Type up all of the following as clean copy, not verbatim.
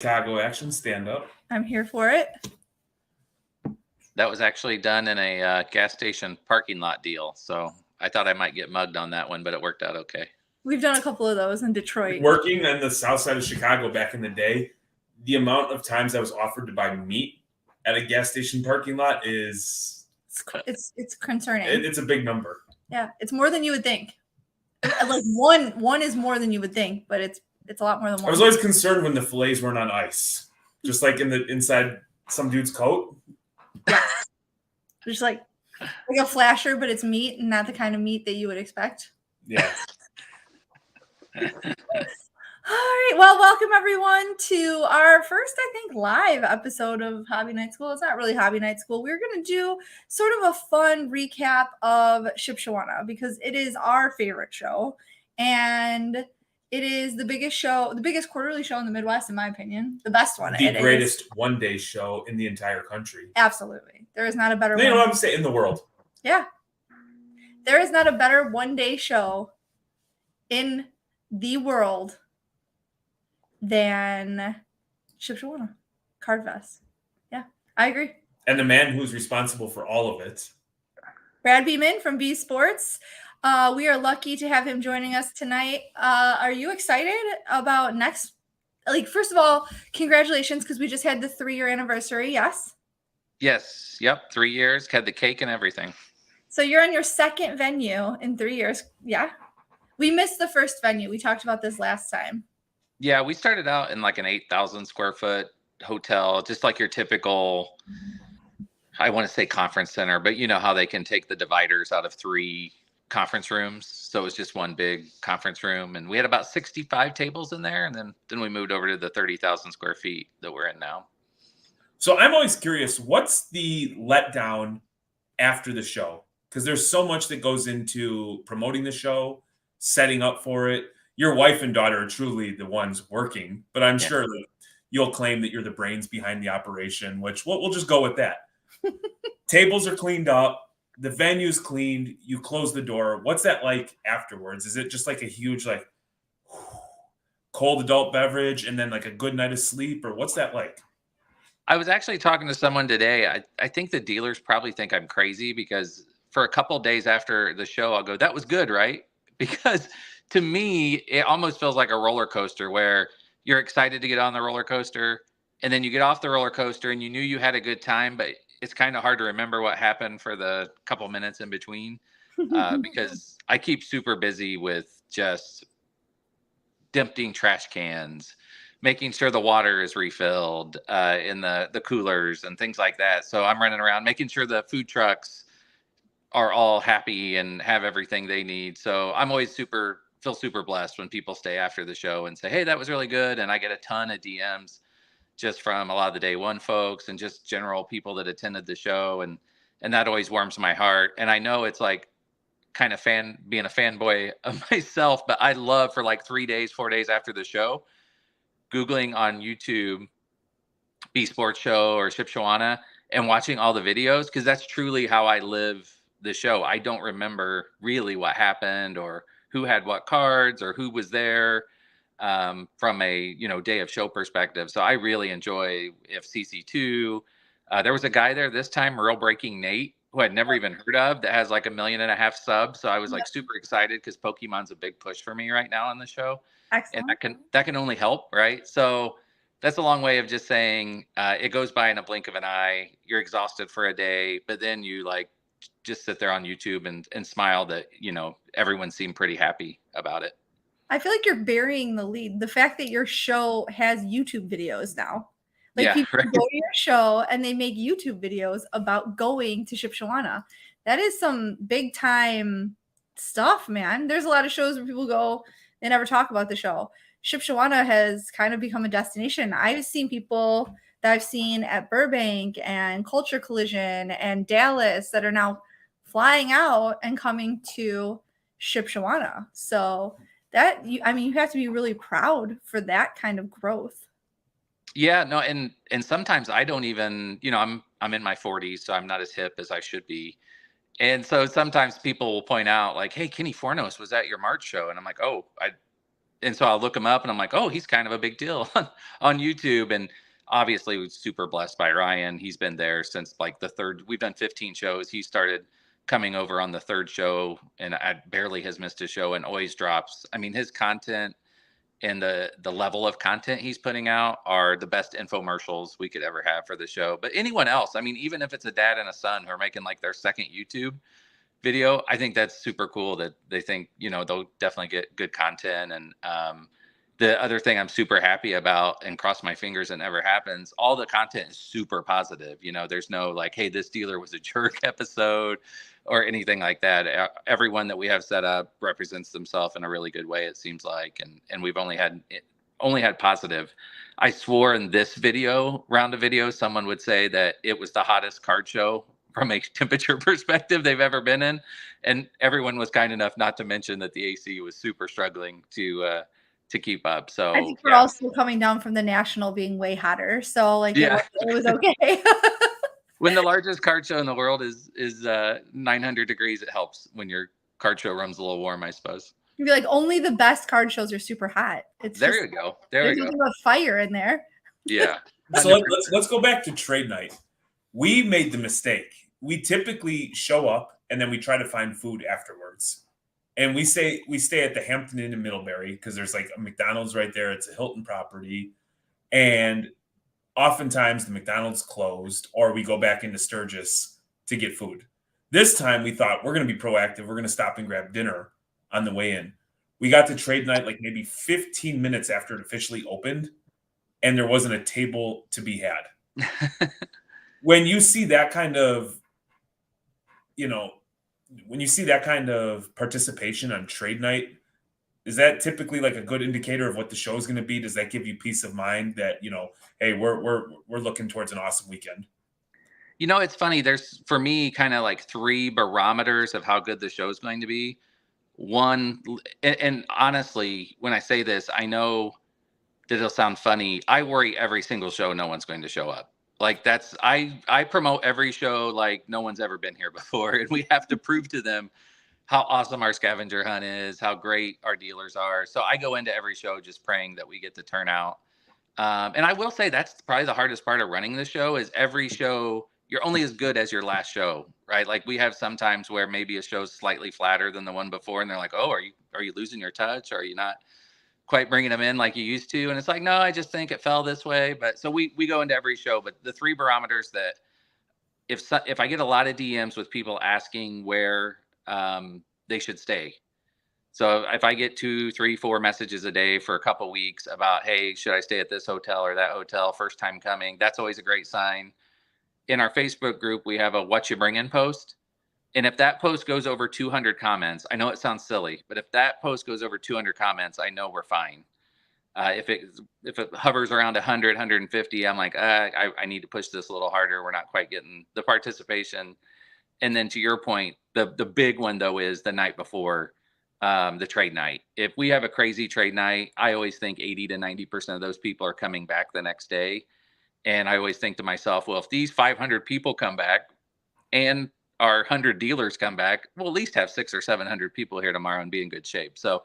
Chicago action stand-up. I'm here for it. That was actually done in a gas station parking lot deal. So I thought I might get mugged on that one, but it worked out okay. We've done a couple of those in Detroit. Working on the south side of Chicago back in the day, the amount of times I was offered to buy meat at a gas station parking lot is... It's concerning. It's a big number. Yeah, it's more than you would think. Like one is more than you would think, but it's a lot more than one. I was always concerned when the fillets weren't on ice, just like inside some dude's coat. Yeah, just like a flasher, but it's meat and not the kind of meat that you would expect. Yeah. All right. Well, welcome everyone to our first, I think, live episode of Hobby Night School. It's not really Hobby Night School. We're going to do sort of a fun recap of Shipshewana because it is our favorite show. And it is the biggest show, the biggest quarterly show in the Midwest, in my opinion. The best one. The greatest one-day show in the entire country. Absolutely. There is not a better one. You know what I'm saying? In the world. Yeah. There is not a better one-day show in the world than Shipshewana Card Fest. Yeah, I agree. And the man who's responsible for all of it, Brad Beeman from B Sports. We are lucky to have him joining us tonight. Are you excited about next? Like, first of all, congratulations, because we just had the 3-year anniversary. Yes. Yes. Yep. 3 years. Had the cake and everything. So you're on your second venue in 3 years. Yeah. We missed the first venue. We talked about this last time. Yeah, we started out in like an 8,000 square foot hotel, just like your typical, I want to say conference center, but you know how they can take the dividers out of 3 conference rooms. So it was just one big conference room. And we had about 65 tables in there. And then we moved over to the 30,000 square feet that we're in now. So I'm always curious, what's the letdown after the show? Because there's so much that goes into promoting the show, setting up for it. Your wife and daughter are truly the ones working, but I'm sure that you'll claim that you're the brains behind the operation, which we'll just go with that. Tables are cleaned up. The venue's cleaned. You close the door. What's that like afterwards? Is it just like a huge, like, cold adult beverage and then like a good night of sleep? Or what's that like? I was actually talking to someone today. I think the dealers probably think I'm crazy because for a couple of days after the show, I'll go, that was good, right? Because to me, it almost feels like a roller coaster where you're excited to get on the roller coaster and then you get off the roller coaster and you knew you had a good time, but it's kind of hard to remember what happened for the couple minutes in between because I keep super busy with just emptying trash cans, making sure the water is refilled in the coolers and things like that. So I'm running around making sure the food trucks are all happy and have everything they need. So I'm always feel super blessed when people stay after the show and say, hey, that was really good. And I get a ton of DMs just from a lot of the day one folks and just general people that attended the show. And that always warms my heart. And I know it's like kind of being a fanboy of myself, but I love for like 3 days, 4 days after the show, Googling on YouTube, B Sports Show or Shipshewana and watching all the videos. Cause that's truly how I live the show. I don't remember really what happened or who had what cards or who was there from a day of show perspective. So I really enjoy FCC2. There was a guy there this time, Real Breaking Nate, who I'd never even heard of, that has like 1.5 million subs. So I was like super excited because Pokemon's a big push for me right now on the show. Excellent. And that can only help, right? So that's a long way of just saying it goes by in a blink of an eye. You're exhausted for a day, but then you like just sit there on YouTube and smile that, everyone seemed pretty happy about it. I feel like you're burying the lead. The fact that your show has YouTube videos now. Like people go to your show and they make YouTube videos about going to Shipshewana. That is some big time stuff, man. There's a lot of shows where people go, they never talk about the show. Shipshewana has kind of become a destination. I've seen people that I've seen at Burbank and Culture Collision and Dallas that are now flying out and coming to Shipshewana. So that, you have to be really proud for that kind of growth. Yeah, no, and sometimes I don't even, I'm in my 40s, so I'm not as hip as I should be. And so sometimes people will point out like, hey, Kenny Fornos was at your March show. And I'm like, oh, and so I'll look him up and I'm like, oh, he's kind of a big deal on YouTube. And obviously we're super blessed by Ryan. He's been there since like the third, we've done 15 shows. He started coming over on the third show and I barely has missed a show and always drops. I mean, his content and the level of content he's putting out are the best infomercials we could ever have for the show. But anyone else, I mean, even if it's a dad and a son who are making like their second YouTube video, I think that's super cool that they think, you know, they'll definitely get good content. And the other thing I'm super happy about, and cross my fingers it never happens, all the content is super positive. You know, there's no like, hey, this dealer was a jerk episode or anything like that. Everyone that we have set up represents themselves in a really good way, it seems like. And we've only had positive. I swore in this round of videos, someone would say that it was the hottest card show from a temperature perspective they've ever been in. And everyone was kind enough not to mention that the AC was super struggling to keep up. So I think we're also coming down from the national being way hotter. So like it was okay. When the largest card show in the world is 900 degrees, it helps when your card show runs a little warm, I suppose. You'd be like, only the best card shows are super hot. It's there you go. There's nothing but fire in there. Yeah. So let's go back to trade night. We made the mistake. We typically show up and then we try to find food afterwards. And we stay at the Hampton Inn in Middlebury because there's like a McDonald's right there. It's a Hilton property. And oftentimes the McDonald's closed or we go back into Sturgis to get food. This time we thought we're going to be proactive. We're going to stop and grab dinner on the way in. We got to trade night like maybe 15 minutes after it officially opened, and there wasn't a table to be had. When you see that kind of, when you see that kind of participation on trade night, is that typically like a good indicator of what the show is going to be? Does that give you peace of mind that, hey, we're looking towards an awesome weekend? You know, it's funny. There's, for me, kind of like 3 barometers of how good the show is going to be. One, and honestly, when I say this, I know that it'll sound funny. I worry every single show no one's going to show up. Like I promote every show like no one's ever been here before, and we have to prove to them how awesome our scavenger hunt is, how great our dealers are. So I go into every show just praying that we get the turnout. And I will say that's probably the hardest part of running the show is every show, you're only as good as your last show, right? Like we have sometimes where maybe a show's slightly flatter than the one before, and they're like, oh, are you losing your touch? Or are you not quite bringing them in like you used to? And it's like, no, I just think it fell this way. But so we go into every show, but the 3 barometers that if I get a lot of DMs with people asking where they should stay. So if I get 2, 3, 4 messages a day for a couple weeks about, hey, should I stay at this hotel or that hotel, first time coming, that's always a great sign. In our Facebook group, we have a what you bring in post. And if that post goes over 200 comments, I know it sounds silly, but if that post goes over 200 comments, I know we're fine. If it hovers around 100, 150, I'm like, I need to push this a little harder. We're not quite getting the participation. And then to your point, the big one though is the night before the trade night. If we have a crazy trade night, I always think 80 to 90% of those people are coming back the next day. And I always think to myself, well, if these 500 people come back and our 100 dealers come back, we'll at least have 600 or 700 people here tomorrow and be in good shape. So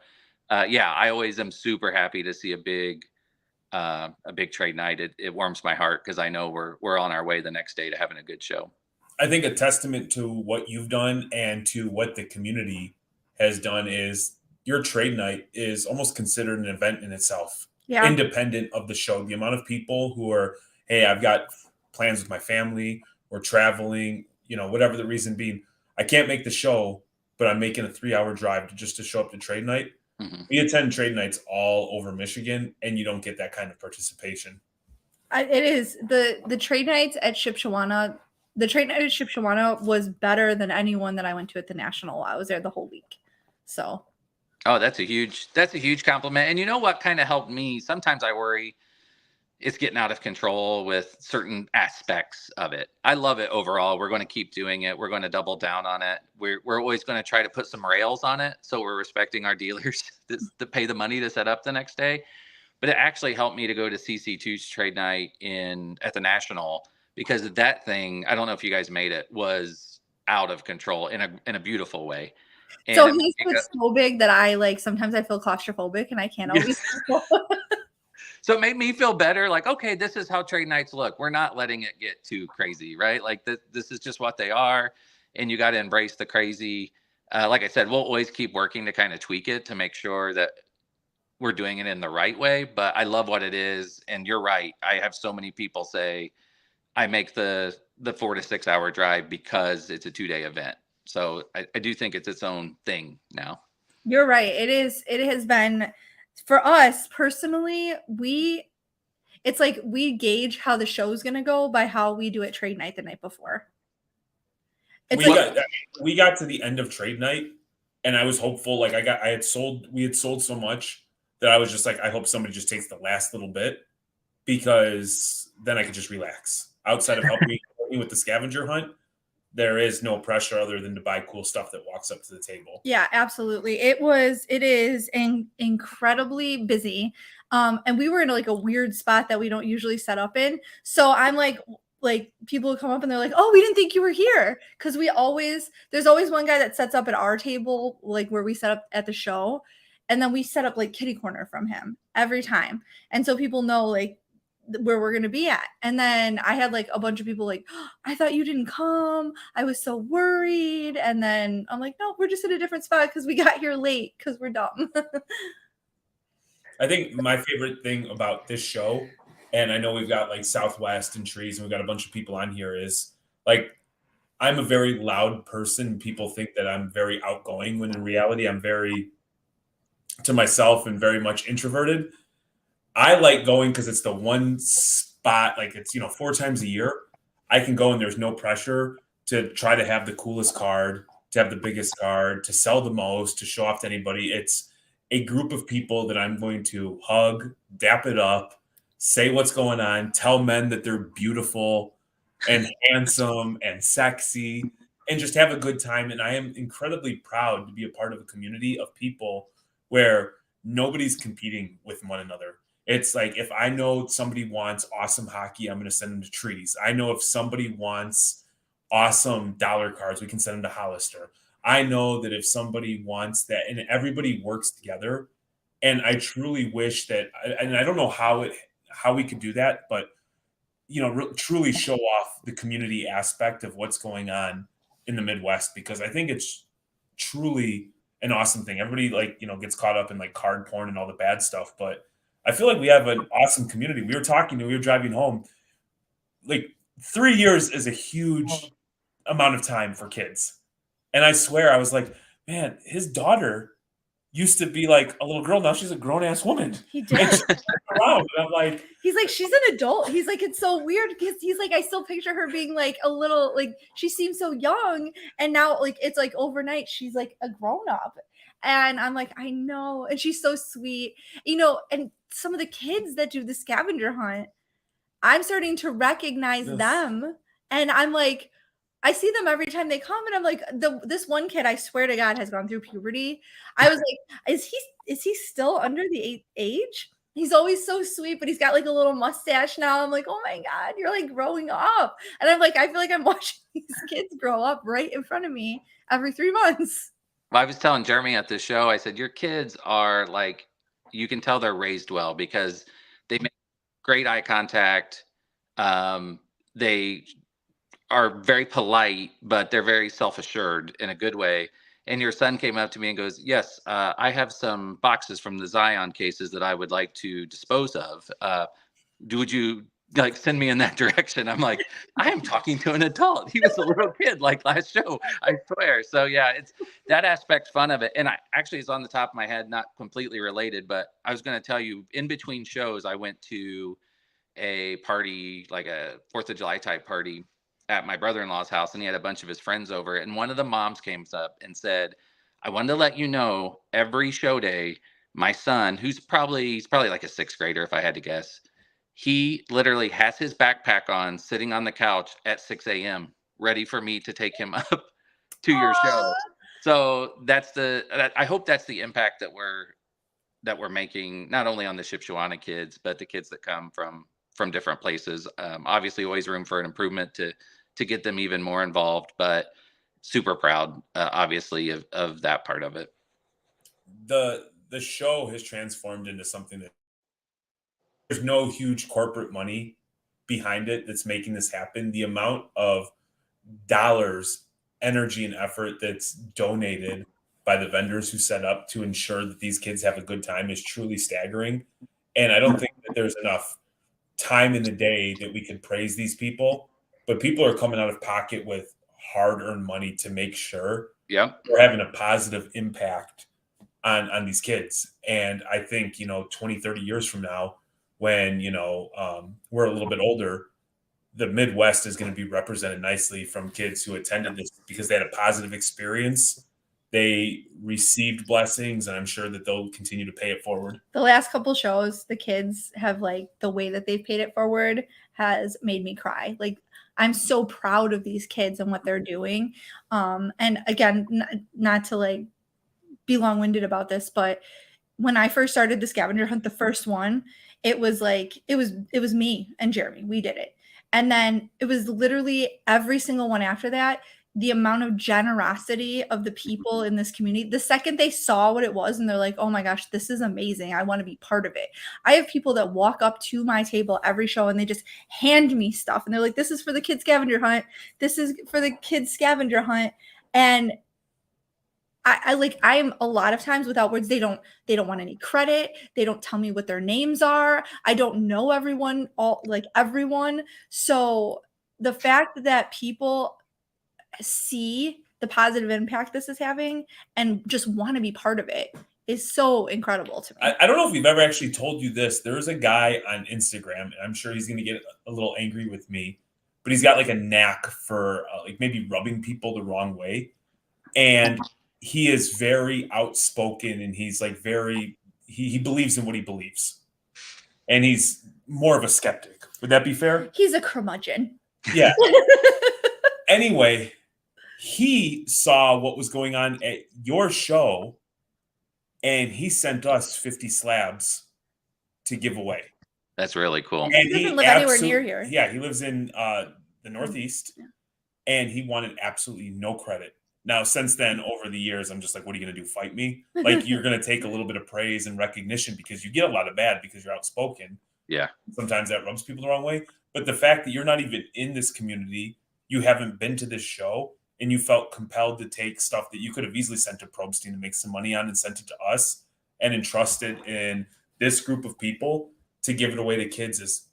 I always am super happy to see a big trade night. It warms my heart because I know we're on our way the next day to having a good show. I think a testament to what you've done and to what the community has done is your trade night is almost considered an event in itself, independent of the show. The amount of people who are, hey, I've got plans with my family, we're traveling, whatever the reason being, I can't make the show, but I'm making a 3-hour drive just to show up to trade night. Mm-hmm. We attend trade nights all over Michigan, and you don't get that kind of participation. It is the trade nights at Shipshewana. The trade night at Shipshewana was better than anyone that I went to at the National. I was there the whole week. So. Oh, that's a huge compliment. And you know what kind of helped me? Sometimes I worry it's getting out of control with certain aspects of it. I love it overall. We're going to keep doing it. We're going to double down on it. We're always going to try to put some rails on it. So we're respecting our dealers to pay the money to set up the next day. But it actually helped me to go to CC2's trade night at the National, because that thing, I don't know if you guys made it, was out of control in a beautiful way. And So it his was so big that I like sometimes I feel claustrophobic and I can't always. So it made me feel better. Like, okay, this is how trade nights look. We're not letting it get too crazy, right? Like this is just what they are, and you got to embrace the crazy. Like I said, we'll always keep working to kind of tweak it to make sure that we're doing it in the right way. But I love what it is, and you're right. I have so many people say I make the 4 to 6 hour drive because it's a 2-day event. So I do think it's its own thing now. You're right. It is. It has been for us personally. It's like we gauge how the show's gonna go by how we do it trade night the night before. It's we got to the end of trade night, and I was hopeful. Like we had sold so much that I was just like, I hope somebody just takes the last little bit because then I could just relax. Outside of helping me with the scavenger hunt, there is no pressure other than to buy cool stuff that walks up to the table. Yeah, absolutely. It is incredibly busy. And we were in like a weird spot that we don't usually set up in. So I'm like people come up and they're like, "Oh, we didn't think you were here." Because there's always one guy that sets up at our table, like where we set up at the show. And then we set up like kitty corner from him every time. And so people know like where we're going to be at. And then I had like a bunch of people like, oh, I thought you didn't come. I was so worried. And then I'm like, no, we're just in a different spot because we got here late because we're dumb. I think my favorite thing about this show, and I know we've got like Southwest and Trees and we've got a bunch of people on here, is like I'm a very loud person. People think that I'm very outgoing when in reality I'm very to myself and very much introverted. I like going because it's the one spot, like it's, 4 times a year. I can go and there's no pressure to try to have the coolest card, to have the biggest card, to sell the most, to show off to anybody. It's a group of people that I'm going to hug, dap it up, say what's going on, tell men that they're beautiful and handsome and sexy, and just have a good time. And I am incredibly proud to be a part of a community of people where nobody's competing with one another. It's like if I know somebody wants awesome hockey, I'm going to send them to Trees. I know if somebody wants awesome dollar cards, we can send them to Hollister. I know that if somebody wants that, and everybody works together. And I truly wish that, and I don't know how we could do that, but truly show off the community aspect of what's going on in the Midwest, because I think it's truly an awesome thing. Everybody gets caught up in like card porn and all the bad stuff, but I feel like we have an awesome community. We were driving home. Like 3 years is a huge amount of time for kids. And I swear I was like, man, his daughter used to be like a little girl. Now she's a grown ass woman. He did. Around. And I'm like, he's like, she's an adult. He's like, it's so weird because he's like, I still picture her being like a little, like she seems so young. And now like, it's like overnight, she's like a grown up. And I'm like, I know. And she's so sweet, and some of the kids that do the scavenger hunt, I'm starting to recognize them. And I'm like, I see them every time they come. And I'm like, this one kid, I swear to God, has gone through puberty. I was like, is he still under the age? He's always so sweet, but he's got like a little mustache now. I'm like, oh my God, you're like growing up. And I'm like, I feel like I'm watching these kids grow up right in front of me every 3 months. Well, I was telling Jeremy at the show, I said, your kids are like, you can tell they're raised well because they make great eye contact. They are very polite, but they're very self-assured in a good way. And your son came up to me and goes, yes, I have some boxes from the Zion cases that I would like to dispose of. Would you like send me in that direction? I'm like, I am talking to an adult. He was a little kid like last show, I swear. So yeah, it's that aspect fun of it. And I actually, it's on the top of my head, not completely related, but I was going to tell you, in between shows, I went to a party, like a 4th of July type party at my brother-in-law's house, and he had a bunch of his friends over. And one of the moms came up and said, I wanted to let you know, every show day, my son, he's probably like a 6th grader, if I had to guess, he literally has his backpack on, sitting on the couch at 6 a.m., ready for me to take him up to your show. So I hope that's the impact that we're making, not only on the Shipshewana kids, but the kids that come from different places. Obviously, always room for an improvement to get them even more involved. But super proud, obviously, of that part of it. The show has transformed into something that there's no huge corporate money behind it that's making this happen. The amount of dollars, energy, and effort that's donated by the vendors who set up to ensure that these kids have a good time is truly staggering. And I don't think that there's enough time in the day that we could praise these people, but people are coming out of pocket with hard earned money to make sure Yep. we're having a positive impact on these kids. And I think, 20, 30 years from now, when, we're a little bit older, the Midwest is going to be represented nicely from kids who attended this because they had a positive experience. They received blessings, and I'm sure that they'll continue to pay it forward. The last couple shows, the kids have the way that they've paid it forward has made me cry. I'm so proud of these kids and what they're doing. And again, not to be long-winded about this, but when I first started the scavenger hunt, the first one, it was me and Jeremy. We did it. And then it was literally every single one after that, the amount of generosity of the people in this community. The second they saw what it was and they're like, oh my gosh, this is amazing. I want to be part of it. I have people that walk up to my table every show and they just hand me stuff. And they're like, this is for the kids scavenger hunt. This is for the kids scavenger hunt. And I am a lot of times without words. They don't want any credit. They don't tell me what their names are. I don't know everyone, everyone. So the fact that people see the positive impact this is having and just want to be part of it is so incredible to me. I don't know if we've ever actually told you this. There's a guy on Instagram, and I'm sure he's going to get a little angry with me, but he's got a knack for maybe rubbing people the wrong way. And he is very outspoken, and he's he believes in what he believes, and he's more of a skeptic. Would that be fair? He's a curmudgeon. Yeah. Anyway, he saw what was going on at your show, and he sent us 50 slabs to give away. That's really cool. And he doesn't live anywhere near here. Yeah, he lives in the Northeast, and he wanted absolutely no credit. Now, since then, over the years, I'm just like, what are you going to do? Fight me? You're going to take a little bit of praise and recognition because you get a lot of bad because you're outspoken. Yeah. Sometimes that rubs people the wrong way. But the fact that you're not even in this community, you haven't been to this show, and you felt compelled to take stuff that you could have easily sent to Probstein to make some money on and sent it to us and entrusted in this group of people to give it away to kids is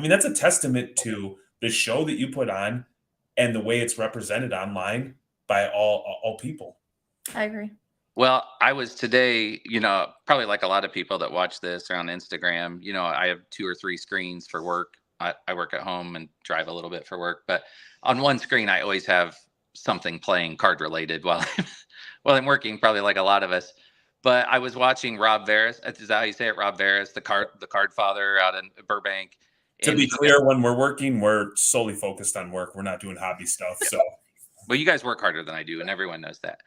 that's a testament to the show that you put on and the way it's represented online by all people. I agree. Well, I was today, probably like a lot of people that watch this are on Instagram. I have 2 or 3 screens for work. I work at home and drive a little bit for work, but on one screen, I always have something playing card related while I'm working, probably like a lot of us. But I was watching Rob Veras. Is that how you say it? Rob Veras, the card father out in Burbank. To be clear, when we're working, we're solely focused on work. We're not doing hobby stuff. So, well, you guys work harder than I do, and everyone knows that.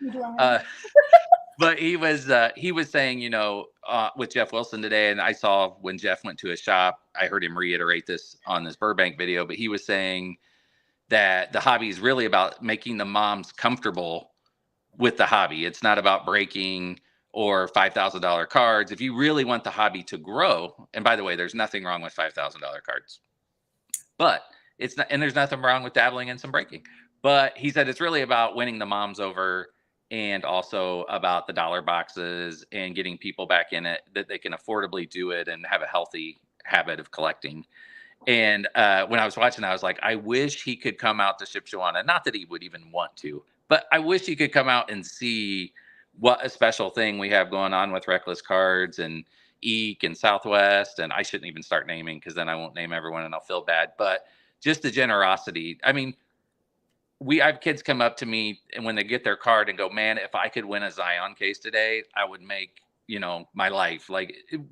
But he was saying, with Jeff Wilson today, and I saw when Jeff went to his shop, I heard him reiterate this on this Burbank video, but he was saying that the hobby is really about making the moms comfortable with the hobby. It's not about breaking or $5,000 cards. If you really want the hobby to grow, and by the way, there's nothing wrong with $5,000 cards, but it's not, and there's nothing wrong with dabbling in some breaking, but he said it's really about winning the moms over and also about the dollar boxes and getting people back in it, that they can affordably do it and have a healthy habit of collecting. And when I was watching, I was like, I wish he could come out to Shipshewana. Not that he would even want to, but I wish he could come out and see what a special thing we have going on with Reckless Cards and Eek and Southwest. And I shouldn't even start naming because then I won't name everyone and I'll feel bad. But just the generosity. I mean, I have kids come up to me and when they get their card and go, man, if I could win a Zion case today, I would make, my life.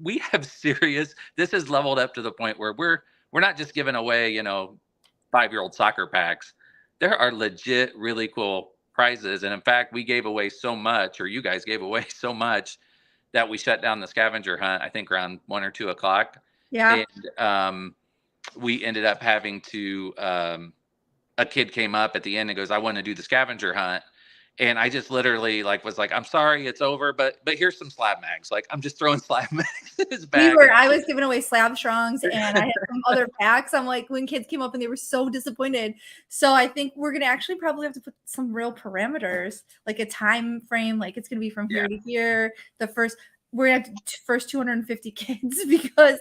We have this has leveled up to the point where we're not just giving away, 5-year-old soccer packs. There are legit, really cool prizes. And in fact, we gave away so much, or you guys gave away so much that we shut down the scavenger hunt, I think around 1 or 2 o'clock. Yeah. And we ended up having to, a kid came up at the end and goes, I want to do the scavenger hunt. And I just literally was like, I'm sorry, it's over, but here's some slab mags. Like, I'm just throwing slab mags in his bag. I was giving away slab strongs, and I had some other packs. I'm like, when kids came up and they were so disappointed. So I think we're gonna actually probably have to put some real parameters, like a time frame, like it's gonna be from here to here. We're gonna have first 250 kids, because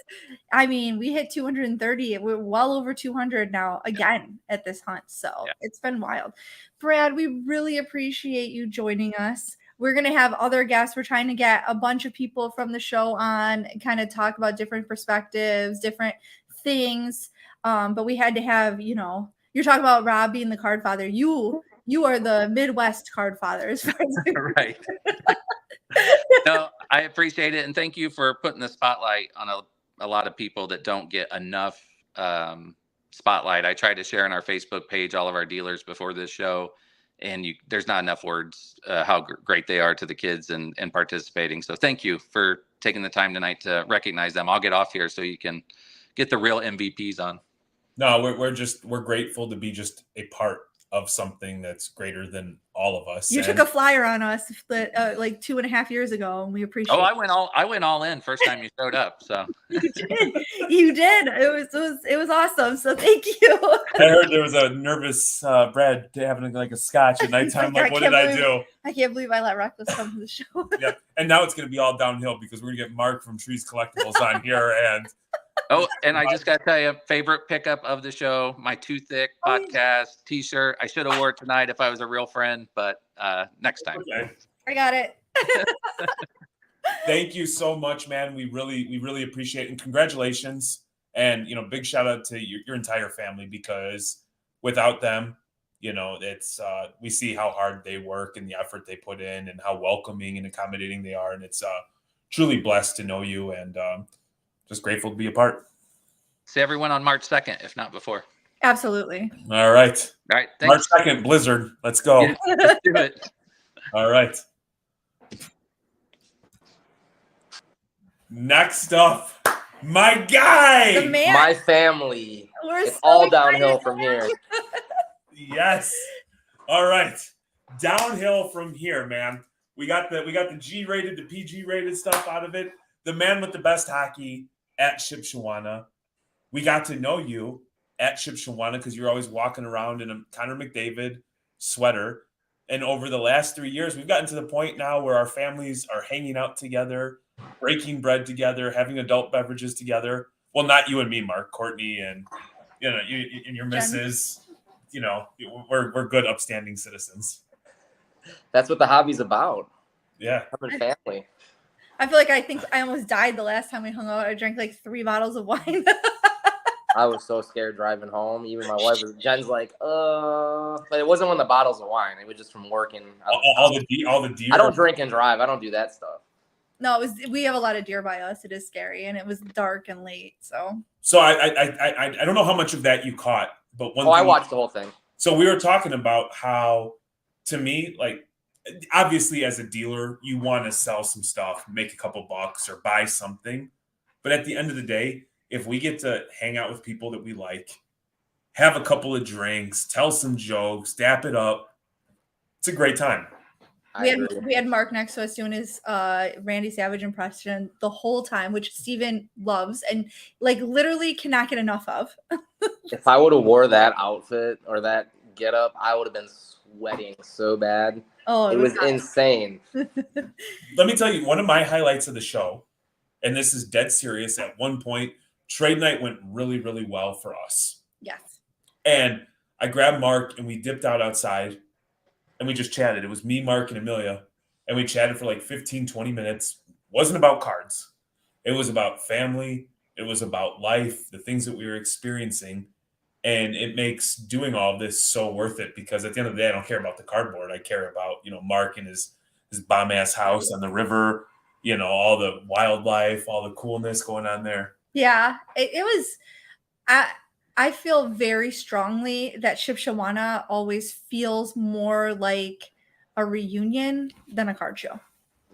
I mean, we hit 230. We're well over 200 now again at this hunt. So it's been wild. Brad, we really appreciate you joining us. We're going to have other guests. We're trying to get a bunch of people from the show on and kind of talk about different perspectives, different things. But we had to have, you're talking about Rob being the card father. You are the Midwest card father, as far as right. No, I appreciate it. And thank you for putting the spotlight on a lot of people that don't get enough spotlight. I tried to share on our Facebook page all of our dealers before this show, and there's not enough words how great they are to the kids and participating. So thank you for taking the time tonight to recognize them. I'll get off here so you can get the real MVPs on. No, we're grateful to be just a part of something that's greater than all of us. You took a flyer on us like 2.5 years ago, and we appreciate. Oh, I went all in first time you showed up. So you did. It was awesome. So thank you. I heard there was a nervous Brad having like a scotch at nighttime. Like, what did I do? I can't believe I let Reckless come to the show. Yeah, and now it's going to be all downhill because we're going to get Mark from Trees Collectibles on here, and oh, and I just got to tell you, favorite pickup of the show, my Too Thick podcast T-shirt. I should have wore it tonight if I was a real friend, but next time. Okay. I got it. Thank you so much, man. We really appreciate it, and congratulations. And big shout out to your entire family, because without them, it's we see how hard they work and the effort they put in and how welcoming and accommodating they are, and it's truly blessed to know you, and just grateful to be a part. See everyone on March 2nd, if not before. Absolutely. All right. All right. Thanks. March 2nd, Blizzard. Let's go. Yeah, let's do it. All right. Next up, my guy. The man. My family. It's so all downhill from here. Yes. All right. Downhill from here, man. We got the G-rated, the PG-rated stuff out of it. The man with the best hockey at Shipshewana. We got to know you at Shipshewana because you're always walking around in a Connor McDavid sweater. And over the last 3 years, we've gotten to the point now where our families are hanging out together, breaking bread together, having adult beverages together. Well, not you and me, Mark, Courtney, and you and your missus. We're good, upstanding citizens. That's what the hobby's about. Yeah, having family. I feel like I almost died the last time we hung out. I drank like 3 bottles of wine. I was so scared driving home. Even my wife Jen's like, but it wasn't when the bottles of wine. It was just from working. All the deer. I don't drink and drive. I don't do that stuff. No, we have a lot of deer by us. It is scary, and it was dark and late. So I don't know how much of that you caught, but I watched the whole thing. So we were talking about how, to me, like, obviously as a dealer, you want to sell some stuff, make a couple bucks, or buy something. But at the end of the day, if we get to hang out with people that we like, have a couple of drinks, tell some jokes, dap it up, it's a great time. We had Mark next to us doing his Randy Savage impression the whole time, which Steven loves and like literally cannot get enough of. If I would have wore that outfit or that getup, I would have been sweating so bad. Oh, it was insane. Let me tell you, one of my highlights of the show, and this is dead serious, at one point, trade night went really, really well for us. Yes. And I grabbed Mark and we dipped out outside and we just chatted. It was me, Mark, and Amelia. And we chatted for like 15, 20 minutes. It wasn't about cards. It was about family. It was about life, the things that we were experiencing. And it makes doing all of this so worth it, because at the end of the day, I don't care about the cardboard. I care about, Mark and his bomb ass house on the river, all the wildlife, all the coolness going on there. Yeah, it was. I feel very strongly that Shipshewana always feels more like a reunion than a card show.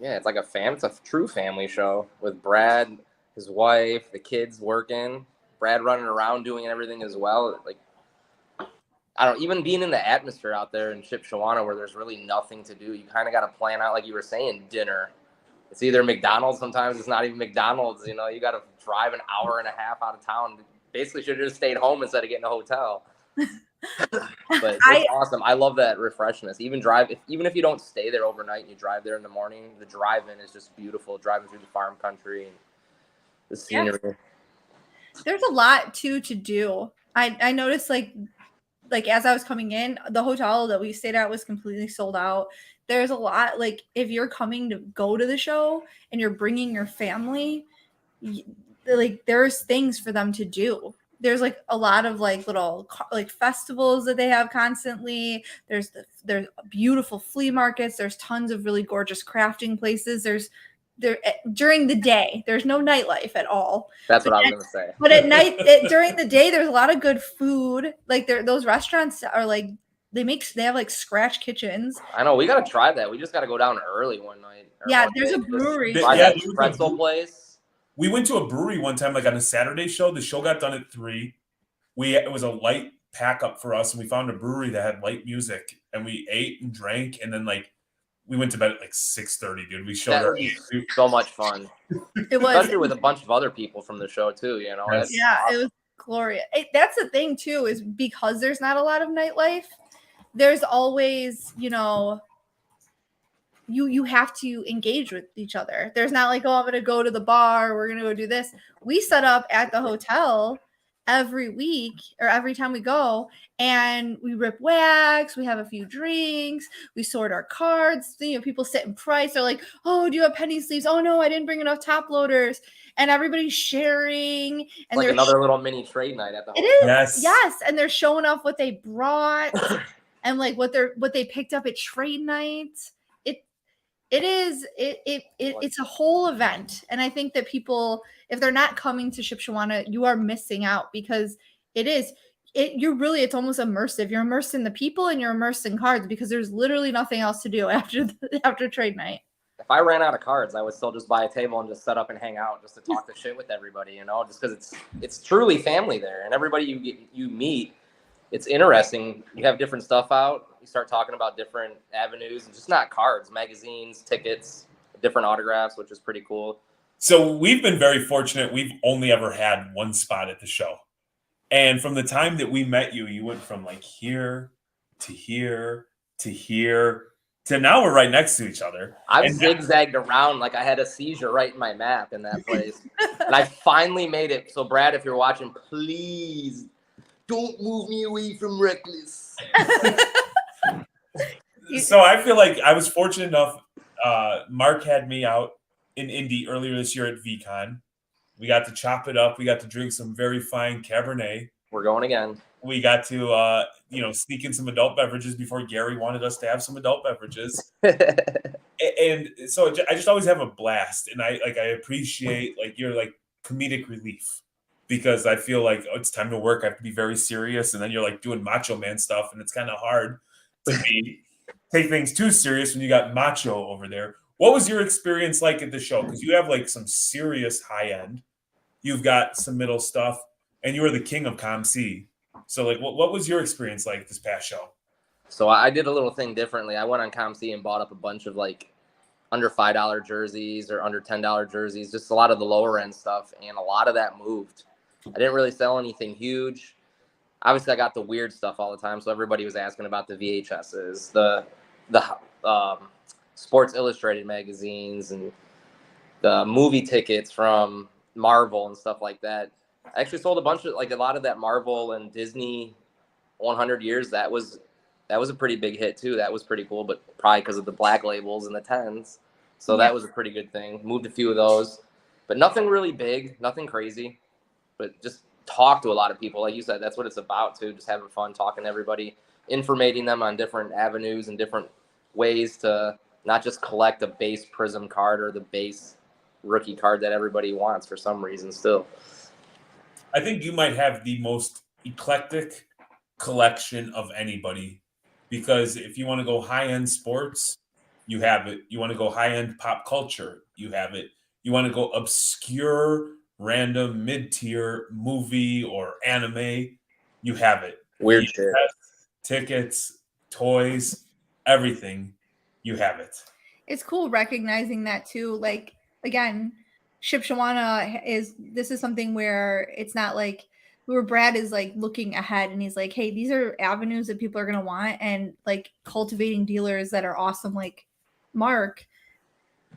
Yeah, it's like it's a true family show with Brad, his wife, the kids working, Brad running around doing everything as well. Like, I don't even being in the atmosphere out there in Shipshewana where there's really nothing to do. You kind of got to plan out, like you were saying, dinner. It's either McDonald's. Sometimes it's not even McDonald's. You know, you got to drive an hour and a half out of town. Basically, should have just stayed home instead of getting a hotel. But it's awesome. I love that refreshness. Even if you don't stay there overnight and you drive there in the morning, the drive-in is just beautiful. Driving through the farm country and the scenery. Yeah. There's a lot too to do. I noticed like as I was coming in, the hotel that we stayed at was completely sold out. There's a lot, like if you're coming to go to the show and you're bringing your family, like there's things for them to do. There's like a lot of like little like festivals that they have constantly. There's beautiful flea markets. There's tons of really gorgeous crafting places. There during the day, there's no nightlife at all. That's what I was gonna say. But at night, during the day, there's a lot of good food. Like those restaurants are like they have like scratch kitchens. I know we gotta try that. We just gotta go down early one night. Yeah, there's a brewery. Yeah, pretzel place. We went to a brewery one time, like on a Saturday show. The show got done at 3. It was a light pack up for us, and we found a brewery that had light music, and we ate and drank, and then like we went to bed at like 6:30, dude. We showed up. So much fun. It was, especially with a bunch of other people from the show too. You know, yes. It was glorious. That's the thing too, is because there's not a lot of nightlife. There's always, you know, you have to engage with each other. There's not like, oh, I'm gonna go to the bar, we're gonna go do this. We set up at the hotel every week or every time we go, and we rip wax, we have a few drinks, we sort our cards. You know, people sit and price. They're like, oh, do you have penny sleeves? Oh no, I didn't bring enough top loaders. And everybody's sharing, and like another little mini trade night at the hotel. It is, yes, and they're showing off what they brought and like what they picked up at trade night. It's a whole event, and I think that people, if they're not coming to Shipshewana, you are missing out, because it's almost immersive. You're immersed in the people and you're immersed in cards, because there's literally nothing else to do after trade night. If I ran out of cards, I would still just buy a table and just set up and hang out just to talk the shit with everybody, you know, just because it's truly family there, and everybody you meet, it's interesting. You have different stuff out. You start talking about different avenues, and just not cards, magazines, tickets, different autographs, which is pretty cool. So we've been very fortunate. We've only ever had one spot at the show. And from the time that we met you, you went from like here to here to here to now we're right next to each other. I've zigzagged around like I had a seizure right in my map in that place. And I finally made it. So Brad, if you're watching, please don't move me away from Reckless. So I feel like I was fortunate enough. Mark had me out in Indy earlier this year at VCon. We got to chop it up. We got to drink some very fine Cabernet. We're going again. We got to, sneak in some adult beverages before Gary wanted us to have some adult beverages. And so I just always have a blast. And I appreciate like your like comedic relief, because I feel like it's time to work. I have to be very serious. And then you're like doing Macho Man stuff. And it's kind of hard to take things too serious when you got Macho over there. What was your experience like at the show? Because you have like some serious high end. You've got some middle stuff, and you were the king of ComC. So like, what was your experience like this past show? So I did a little thing differently. I went on ComC and bought up a bunch of like under $5 jerseys or under $10 jerseys, just a lot of the lower end stuff. And a lot of that moved. I didn't really sell anything huge. Obviously I got the weird stuff all the time. So everybody was asking about the VHSs, the Sports Illustrated magazines, and the movie tickets from Marvel and stuff like that. I actually sold a bunch of like a lot of that Marvel and Disney 100 years. That was a pretty big hit too. That was pretty cool, but probably because of the black labels and the 10s. So that was a pretty good thing. Moved a few of those, but nothing really big, nothing crazy, but just talk to a lot of people. Like you said, that's what it's about too. Just having fun, talking to everybody, informating them on different avenues and different ways to not just collect a base Prism card or the base rookie card that everybody wants for some reason still. I think you might have the most eclectic collection of anybody, because if you want to go high-end sports, you have it. You want to go high-end pop culture, you have it. You want to go obscure, random, mid-tier movie or anime, you have it. Weird shit. tickets, toys, everything, you have it. It's cool recognizing that too. Like, again, Shipshewana this is something where it's not like where Brad is like looking ahead and he's like, hey, these are avenues that people are gonna want, and like cultivating dealers that are awesome like Mark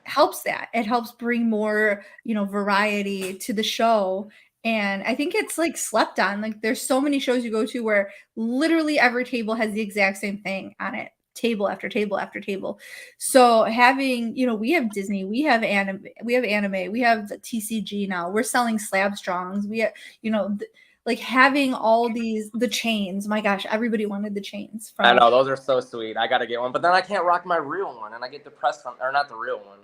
helps that. It helps bring more, variety to the show. And I think it's like slept on. Like there's so many shows you go to where literally every table has the exact same thing on it, table after table after table. So having, we have Disney, we have anime, we have the TCG now. We're selling Slab Strongs. We have, like having all the chains. My gosh, everybody wanted the chains. I know, those are so sweet. I got to get one, but then I can't rock my real one, and I get depressed or not the real one.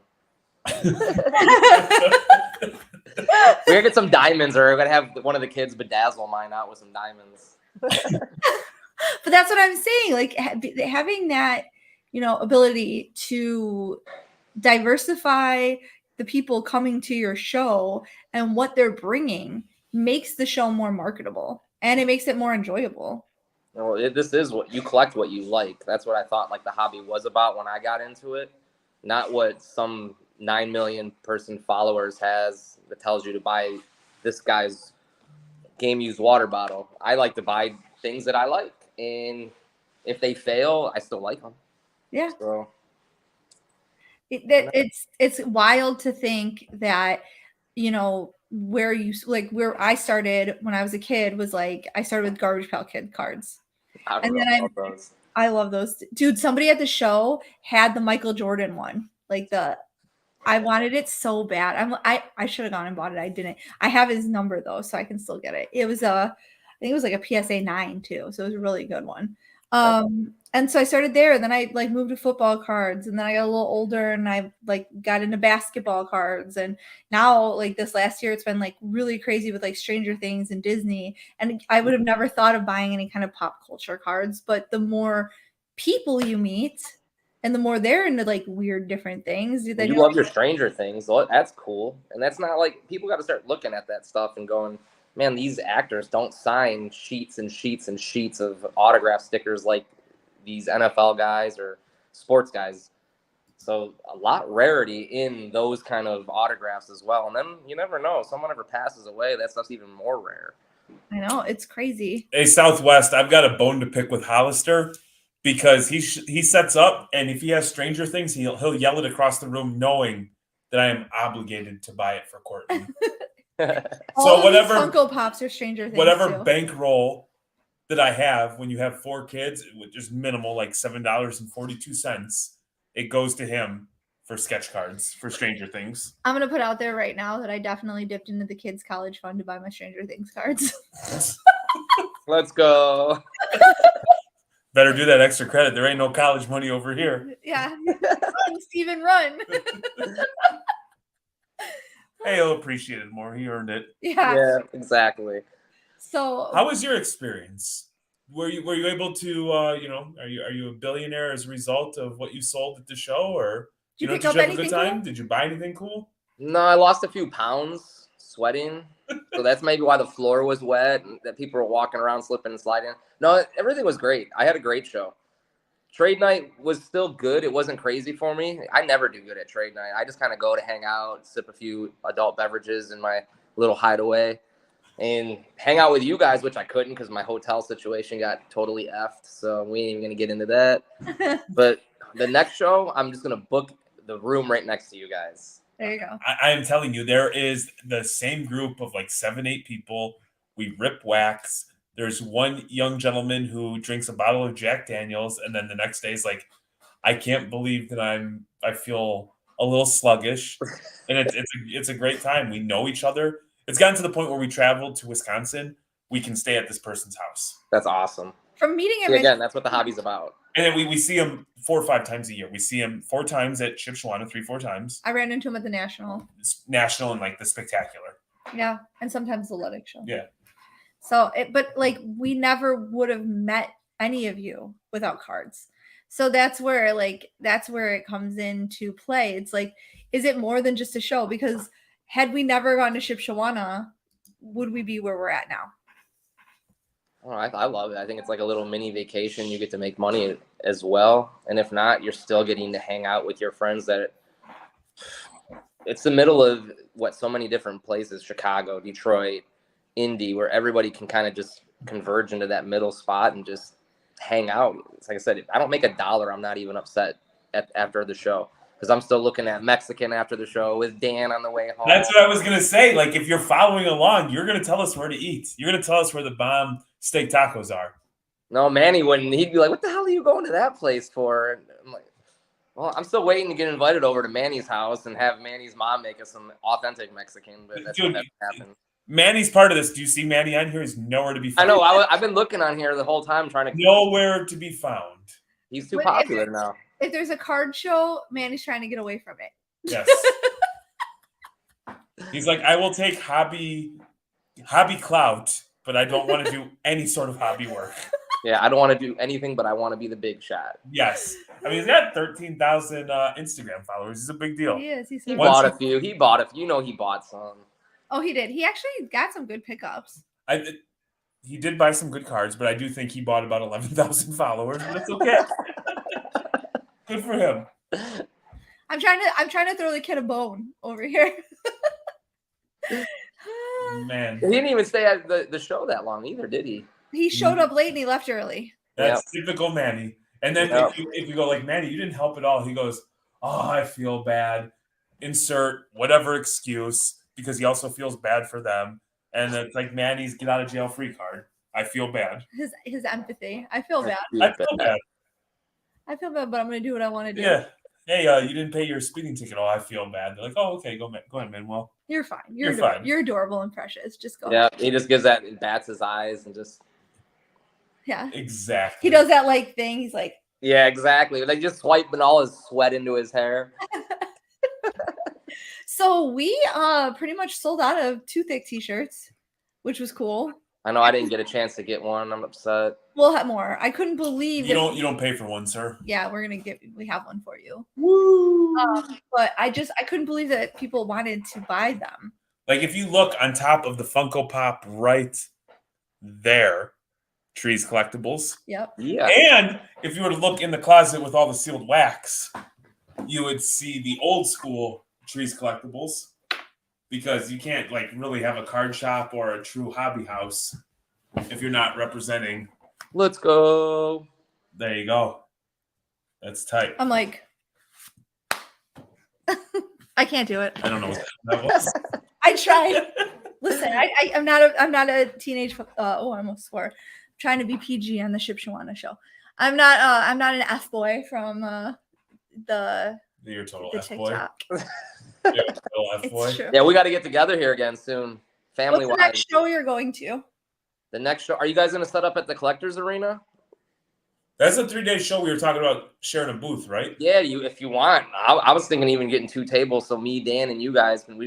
We're gonna get some diamonds, or we're gonna have one of the kids bedazzle mine out with some diamonds. But that's what I'm saying. Like having that, ability to diversify the people coming to your show and what they're bringing makes the show more marketable, and it makes it more enjoyable. Well, this is what you collect, what you like. That's what I thought like the hobby was about when I got into it, not what some 9 million person followers has that tells you to buy this guy's game used water bottle. I like to buy things that I like, and if they fail, I still like them. Yeah. So it's wild to think that, where I started when I was a kid was like I started with Garbage Pail Kid cards. And then I love those. Dude, somebody at the show had the Michael Jordan one. Like I wanted it so bad. I should have gone and bought it. I didn't. I have his number though, so I can still get it. It was I think it was like a PSA 9 too, so it was a really good one. And so I started there, and then I like moved to football cards, and then I got a little older and I like got into basketball cards, and now like this last year it's been like really crazy with like Stranger Things and Disney, and I would have never thought of buying any kind of pop culture cards, but the more people you meet and the more they're into like weird different things. You love your Stranger Things. That's cool. And that's not like people got to start looking at that stuff and going, man, these actors don't sign sheets and sheets and sheets of autograph stickers like these NFL guys or sports guys. So a lot rarity in those kind of autographs as well. And then you never know. If someone ever passes away, that stuff's even more rare. I know. It's crazy. Hey, Southwest, I've got a bone to pick with Hollister. Because he sets up, and if he has Stranger Things, he'll yell it across the room, knowing that I am obligated to buy it for Courtney. So whatever Funko Pops or Stranger Things, whatever bankroll that I have when you have 4 kids, which is minimal, like $7.42, it goes to him for sketch cards for Stranger Things. I'm gonna put out there right now that I definitely dipped into the kids' college fund to buy my Stranger Things cards. Let's go. Better do that extra credit. There ain't no college money over here. Yeah. Run, Steven, run. Hey, he'll appreciate it more. He earned it. Yeah, exactly. So how was your experience? Were you able to are you a billionaire as a result of what you sold at the show, or did you have a good time? Cool? Did you buy anything cool? No, I lost a few pounds sweating. So that's maybe why the floor was wet and that people were walking around slipping and sliding. No, everything was great. I had a great show. Trade night was still good. It wasn't crazy for me. I never do good at trade night. I just kind of go to hang out, sip a few adult beverages in my little hideaway, and hang out with you guys, which I couldn't because my hotel situation got totally effed. So we ain't even going to get into that. But the next show, I'm just going to book the room right next to you guys. There you go. I am telling you, there is the same group of like 7-8 people. We rip wax. There's one young gentleman who drinks a bottle of Jack Daniels, and then the next day is like, I can't believe that I feel a little sluggish. And it's a great time. We know each other. It's gotten to the point where we travel to Wisconsin. We can stay at this person's house. That's awesome. From meeting him again, that's what the hobby's about. And then we see him 4 or 5 times a year. We see him 4 times at Shipshewana, 3-4 times. I ran into him at the National and like the Spectacular. Yeah, and sometimes the Luddick show. Yeah. So, but like we never would have met any of you without cards. So that's where it comes into play. It's like, is it more than just a show? Because had we never gone to Shipshewana, would we be where we're at now? Oh, I love it. I think it's like a little mini vacation. You get to make money as well. And if not, you're still getting to hang out with your friends that it's the middle of so many different places, Chicago, Detroit, Indy, where everybody can kind of just converge into that middle spot and just hang out. It's like I said, if I don't make $1, I'm not even upset after the show because I'm still looking at Mexican after the show with Dan on the way home. That's what I was going to say. Like, if you're following along, you're going to tell us where to eat. You're going to tell us where the bomb steak tacos are. No, Manny wouldn't. He'd be like, what the hell are you going to that place for? And I'm like, well, I'm still waiting to get invited over to Manny's house and have Manny's mom make us some authentic Mexican, but that's Dude, not happened. Manny's part of this. Do you see Manny on here? He's nowhere to be found. I know. I've been looking on here the whole time trying to. Nowhere to be found. He's too popular now. If there's a card show, Manny's trying to get away from it. Yes. He's like, I will take hobby clout, but I don't want to do any sort of hobby work. Yeah, I don't want to do anything, but I want to be the big shot. Yes. I mean, he's got 13,000 Instagram followers. He's a big deal. He is. He bought a few. He bought some. Oh, he did. He actually got some good pickups. He did buy some good cards, but I do think he bought about 11,000 followers. But that's okay. Good for him. I'm trying to throw the kid a bone over here. Man. He didn't even stay at the show that long either, did he? He showed up late and he left early. That's typical Manny. And then if you go like, Manny, you didn't help at all. He goes, oh, I feel bad. Insert whatever excuse because he also feels bad for them. And it's like Manny's get out of jail free card. I feel bad. His empathy. I feel bad. I feel bad. I feel bad, but I'm going to do what I want to do. Yeah. Hey, you didn't pay your speeding ticket. Oh, I feel bad. They're like, oh, okay, go ahead, Manuel. You're fine. You're fine. You're adorable and precious. Just go. Yeah, he just gives that, bats his eyes and just. Yeah. Exactly. He does that like thing. He's like. Yeah, exactly. They just swiping all his sweat into his hair. So we pretty much sold out of Too Thick t-shirts, which was cool. I know I didn't get a chance to get one. I'm upset. We'll have more. I couldn't believe you don't pay for one, sir. Yeah, we have one for you. Woo! But I couldn't believe that people wanted to buy them. Like if you look on top of the Funko Pop right there, Trees Collectibles. Yep. Yeah. And if you were to look in the closet with all the sealed wax, you would see the old school Trees Collectibles. Because you can't like really have a card shop or a true hobby house if you're not representing. Let's go. There you go. That's tight. I'm like, I can't do it. I don't know what that was. I tried. Listen, I'm not a teenage. I almost swore. I'm trying to be PG on the Shipshewana show. I'm not an F boy from the. You're a total the F TikTok. boy. You're a total F boy. It's true. Yeah, we got to get together here again soon. Family What's the next show you're going to? The next show. Are you guys going to set up at the Collectors Arena? That's a 3-day show. We were talking about sharing a booth, right? Yeah, if you want. I was thinking even getting 2 tables, so me, Dan, and you guys can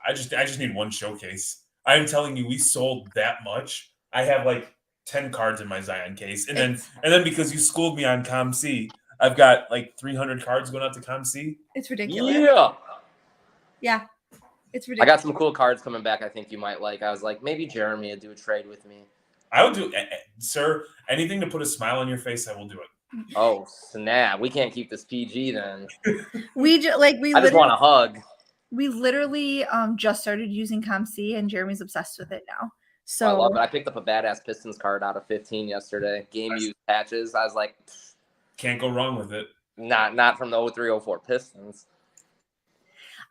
I just need one showcase. I'm telling you, we sold that much. I have like 10 cards in my Zion case, and then because you schooled me on ComC, I've got like 300 cards going out to ComC. It's ridiculous. Yeah, it's ridiculous. I got some cool cards coming back. I think you might like. I was like, maybe Jeremy would do a trade with me. I would do, sir. Anything to put a smile on your face, I will do it. Oh snap! We can't keep this PG then. I just want a hug. We literally just started using ComC, and Jeremy's obsessed with it now. So I love it. I picked up a badass Pistons card out of 15 yesterday. Game used patches. I was like, can't go wrong with it. Not from the 0304 Pistons.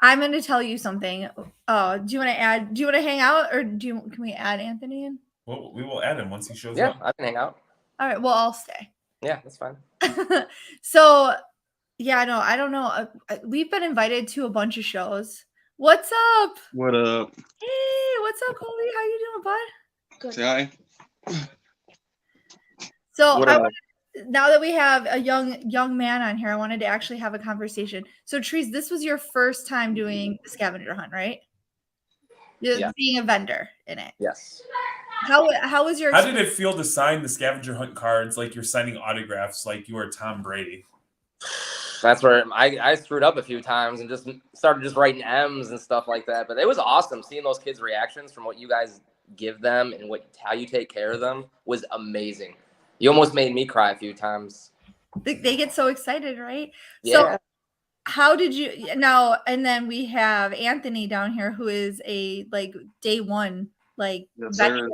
I'm going to tell you something. Do you want to hang out, or can we add Anthony in? Well, we will add him once he shows up. Yeah, I can hang out. All right. Well, I'll stay. Yeah, that's fine. So, yeah, no, I don't know. We've been invited to a bunch of shows. What's up? What up? Hey, what's up, Colby? How you doing, bud? Good. Say hi. So now that we have a young man on here, I wanted to actually have a conversation. So, Trees, this was your first time doing the scavenger hunt, right? Yeah. Being a vendor in it. Yes. How was your? How did it feel to sign the scavenger hunt cards like you're signing autographs like you are Tom Brady? That's where I screwed up a few times and just started writing M's and stuff like that. But it was awesome seeing those kids' reactions from what you guys give them and how you take care of them was amazing. You almost made me cry a few times. They get so excited, right? Yeah. So how did you now? And then we have Anthony down here, who is a like day one, like veteran,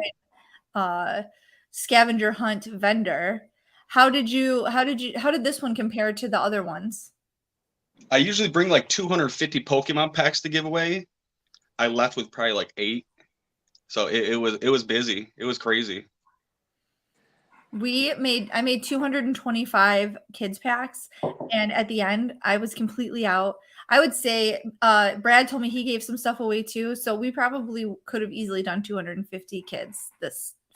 scavenger hunt vendor. How did this one compare to the other ones? I usually bring like 250 Pokemon packs to give away. I left with probably like 8. So it was busy. It was crazy. I made 225 kids packs, and at the end I was completely out. I would say Brad told me he gave some stuff away too, so we probably could have easily done 250 kids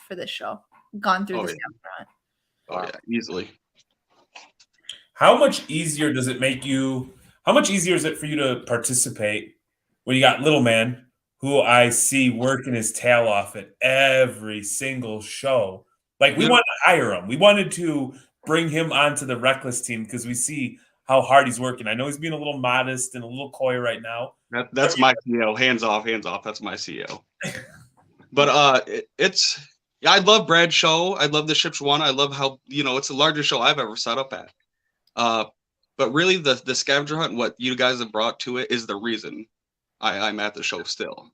for this show, gone through the restaurant. Oh yeah, easily. How much easier does it make you? How much easier is it for you to participate when you got little man, who I see working his tail off at every single show? Like, we wanted to hire him. We wanted to bring him onto the Reckless team because we see how hard he's working. I know he's being a little modest and a little coy right now. That's my CEO. Hands off. That's my CEO. But I love Brad's show. I love the Shipshewana. I love how, it's the largest show I've ever set up at. But really the scavenger hunt, what you guys have brought to it, is the reason I'm at the show still.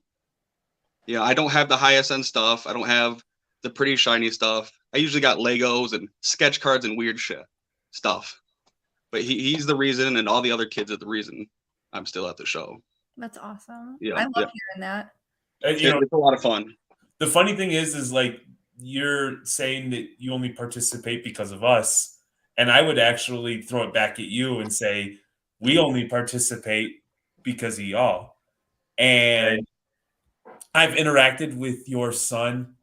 Yeah, I don't have the highest end stuff. I don't have the pretty shiny stuff. I usually got Legos and sketch cards and weird stuff. But he's the reason, and all the other kids are the reason I'm still at the show. That's awesome. Yeah, I love hearing that. It's a lot of fun. The funny thing is like, you're saying that you only participate because of us, and I would actually throw it back at you and say we only participate because of y'all. And I've interacted with your son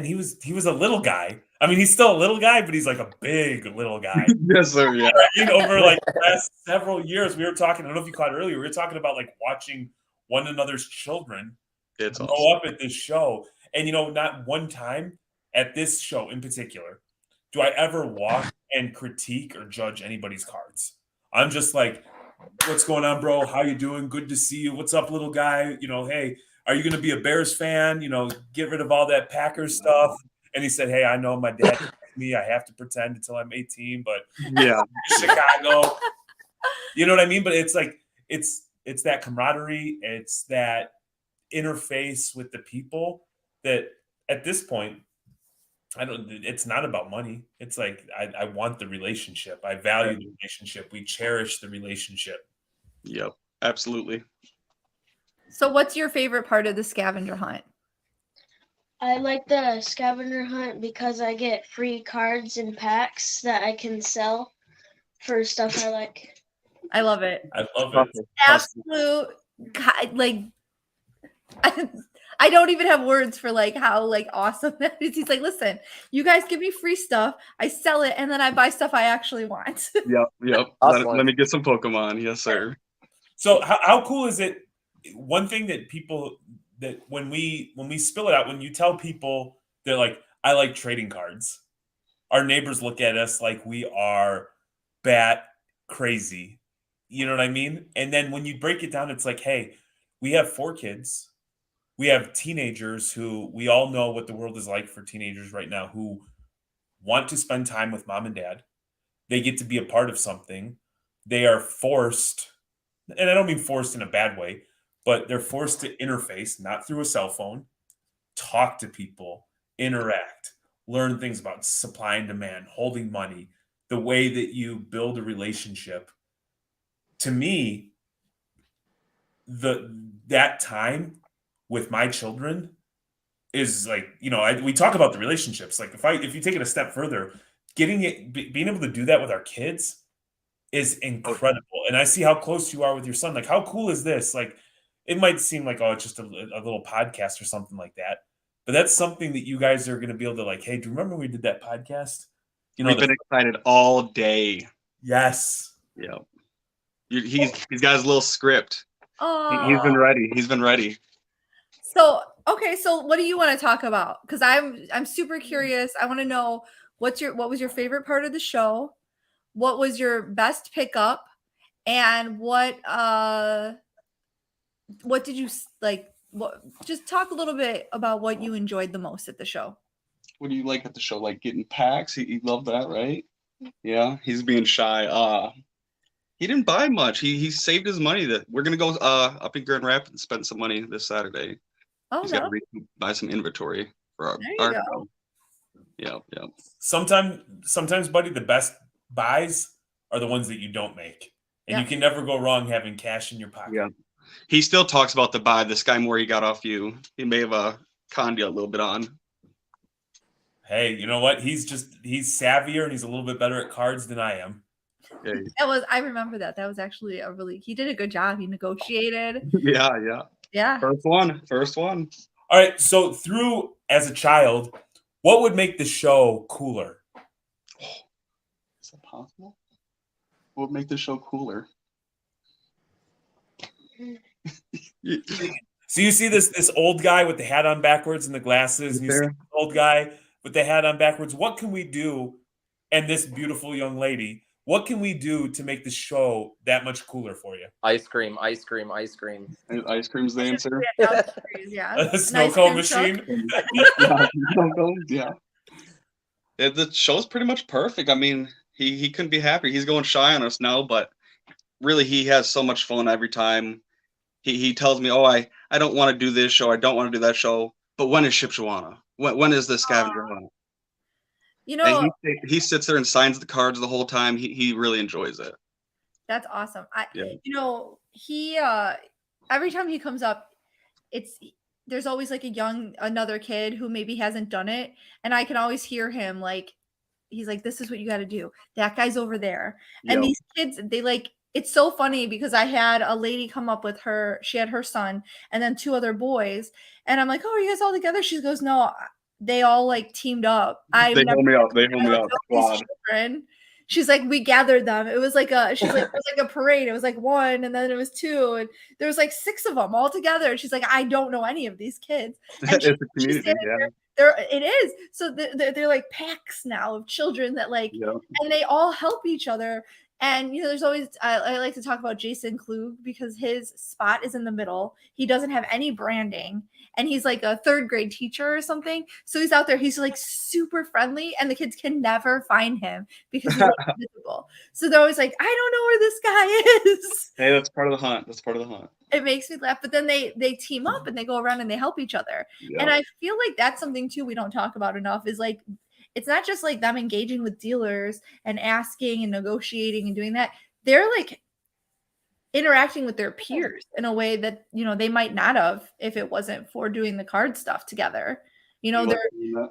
he was a little guy. I mean, he's still a little guy, but he's like a big little guy. Yes, sir. Yeah. Over like the last several years, we were talking. I don't know if you caught it earlier. We were talking about like watching one another's children grow up at this show, and not one time at this show in particular do I ever walk and critique or judge anybody's cards. I'm just like, "What's going on, bro? How you doing? Good to see you. What's up, little guy? Hey, are you going to be a Bears fan? Get rid of all that Packers stuff." And he said, "Hey, I know my dad told me I have to pretend until I'm 18, but yeah, Chicago." You know what I mean? But it's like it's that camaraderie, it's that interface with the people that at this point, it's not about money. It's like I want the relationship. I value the relationship. We cherish the relationship. Yep, absolutely. So what's your favorite part of the scavenger hunt? I like the scavenger hunt because I get free cards and packs that I can sell for stuff I like. I love it. I love it. Absolute, like, I don't even have words for like how like awesome that is. He's like, listen, you guys give me free stuff, I sell it, and then I buy stuff I actually want. Yep. Let me get some Pokemon. Yes, sir. So how cool is it? One thing that people that when we spill it out, when you tell people they're like, I like trading cards, our neighbors look at us like we are bat crazy. You know what I mean? And then when you break it down, it's like, hey, we have 4 kids. We have teenagers who we all know what the world is like for teenagers right now who want to spend time with mom and dad. They get to be a part of something. They are forced, and I don't mean forced in a bad way, but they're forced to interface, not through a cell phone, talk to people, interact, learn things about supply and demand, holding money, the way that you build a relationship. To me, that time with my children is like, we talk about the relationships. Like if you take it a step further, being able to do that with our kids is incredible. And I see how close you are with your son. Like, how cool is this? Like, it might seem like, oh, it's just a little podcast or something like that. But that's something that you guys are going to be able to like, hey, do you remember we did that podcast? We've been excited all day. Yes. Yeah. He's got his little script. Oh. He's been ready. So, okay. So what do you want to talk about? Because I'm super curious. I want to know what was your favorite part of the show? What was your best pickup? And what did you like just talk a little bit about what you enjoyed the most at the show. What do you like at the show? Like getting packs? He loved that, right? Yeah, he's being shy. He didn't buy much. He saved his money. That we're gonna go up in Grand Rapids and spend some money this Saturday. Oh, He's no. got to buy some inventory for There you our go. show. Yeah. Sometimes, buddy, the best buys are the ones that you don't make, and you can never go wrong having cash in your pocket. Yeah. He still talks about the buy, the Sky Moore he got off you. He may have conned you a little bit on. Hey, you know what? He's savvier and he's a little bit better at cards than I am. Hey. I remember that. That was actually he did a good job. He negotiated. Yeah. First one. All right. So as a child, what would make the show cooler? Is that possible? What would make the show cooler? So you see this old guy with the hat on backwards and the glasses, and you see this old guy with the hat on backwards. What can we do? And this beautiful young lady, what can we do to make the show that much cooler for you? Ice cream. Ice cream's the answer. Yeah. A snow cone machine. Yeah. The show's pretty much perfect. I mean, he couldn't be happier. He's going shy on us now, but really he has so much fun every time. He tells me, "Oh, I don't want to do this show. I don't want to do that show. But when is Shipshewana? When is the scavenger hunt?" You know, and he sits there and signs the cards the whole time. He really enjoys it. That's awesome. You know, he every time he comes up, there's always like another kid who maybe hasn't done it, and I can always hear him like he's like, "This is what you got to do. That guy's over there." And these kids, it's so funny because I had a lady come up with she had her son and then 2 other boys, and I'm like, "Oh, are you guys all together?" She goes, "No, they all like teamed up." They hold me up. Squad. She's like, "We gathered them. It was like it was like a parade. It was like 1 and then it was 2 and there was like 6 of them all together." And she's like, "I don't know any of these kids." And it's a community, it is. So they're like packs now of children that and they all help each other. And there's always I like to talk about Jason Klug because his spot is in the middle. He doesn't have any branding, and he's like a 3rd grade teacher or something. So he's out there. He's like super friendly, and the kids can never find him because he's like invisible. So they're always like, "I don't know where this guy is." Hey, that's part of the hunt. It makes me laugh. But then they team up and they go around and they help each other. Yeah. And I feel like that's something too we don't talk about enough is like it's not just like them engaging with dealers and asking and negotiating and doing that. They're like interacting with their peers in a way that, they might not have if it wasn't for doing the card stuff together. They're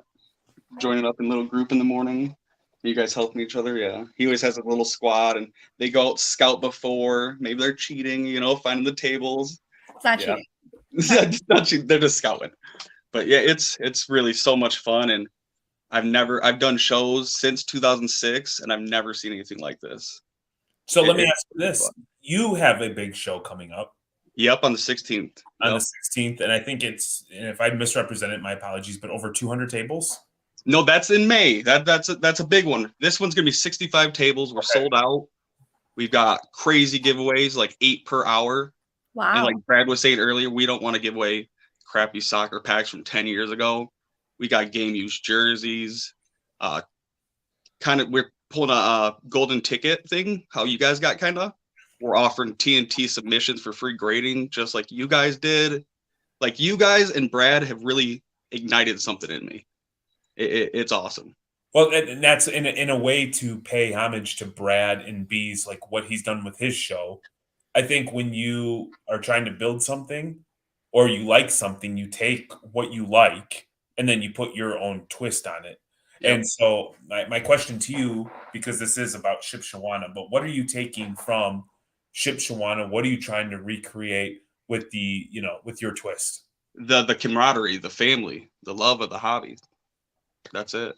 joining up in little group in the morning. You guys helping each other. Yeah. He always has a little squad and they go out scout before. Maybe they're cheating, finding the tables. It's not cheating. It's not cheating. They're just scouting. But yeah, it's really so much fun. And I've done shows since 2006 and I've never seen anything like this. So let me ask you this. Fun. You have a big show coming up. Yep, on the 16th. On the 16th. And I think if I misrepresent it, my apologies, but over 200 tables? No, that's in May. That's a big one. This one's going to be 65 tables. We're sold out. We've got crazy giveaways, like 8 per hour. Wow. And like Brad was saying earlier, we don't want to give away crappy soccer packs from 10 years ago. We got game use jerseys. We're pulling a golden ticket thing, how you guys got We're offering TNT submissions for free grading, just like you guys did. Like you guys and Brad have really ignited something in me. It's awesome. Well, and that's in a way to pay homage to Brad and B's, like what he's done with his show. I think when you are trying to build something or you like something, you take what you like and then you put your own twist on it. Yep. And so my question to you, because this is about Shipshewana, but what are you taking from Shipshewana? What are you trying to recreate with with your twist? The camaraderie, the family, the love of the hobby. That's it.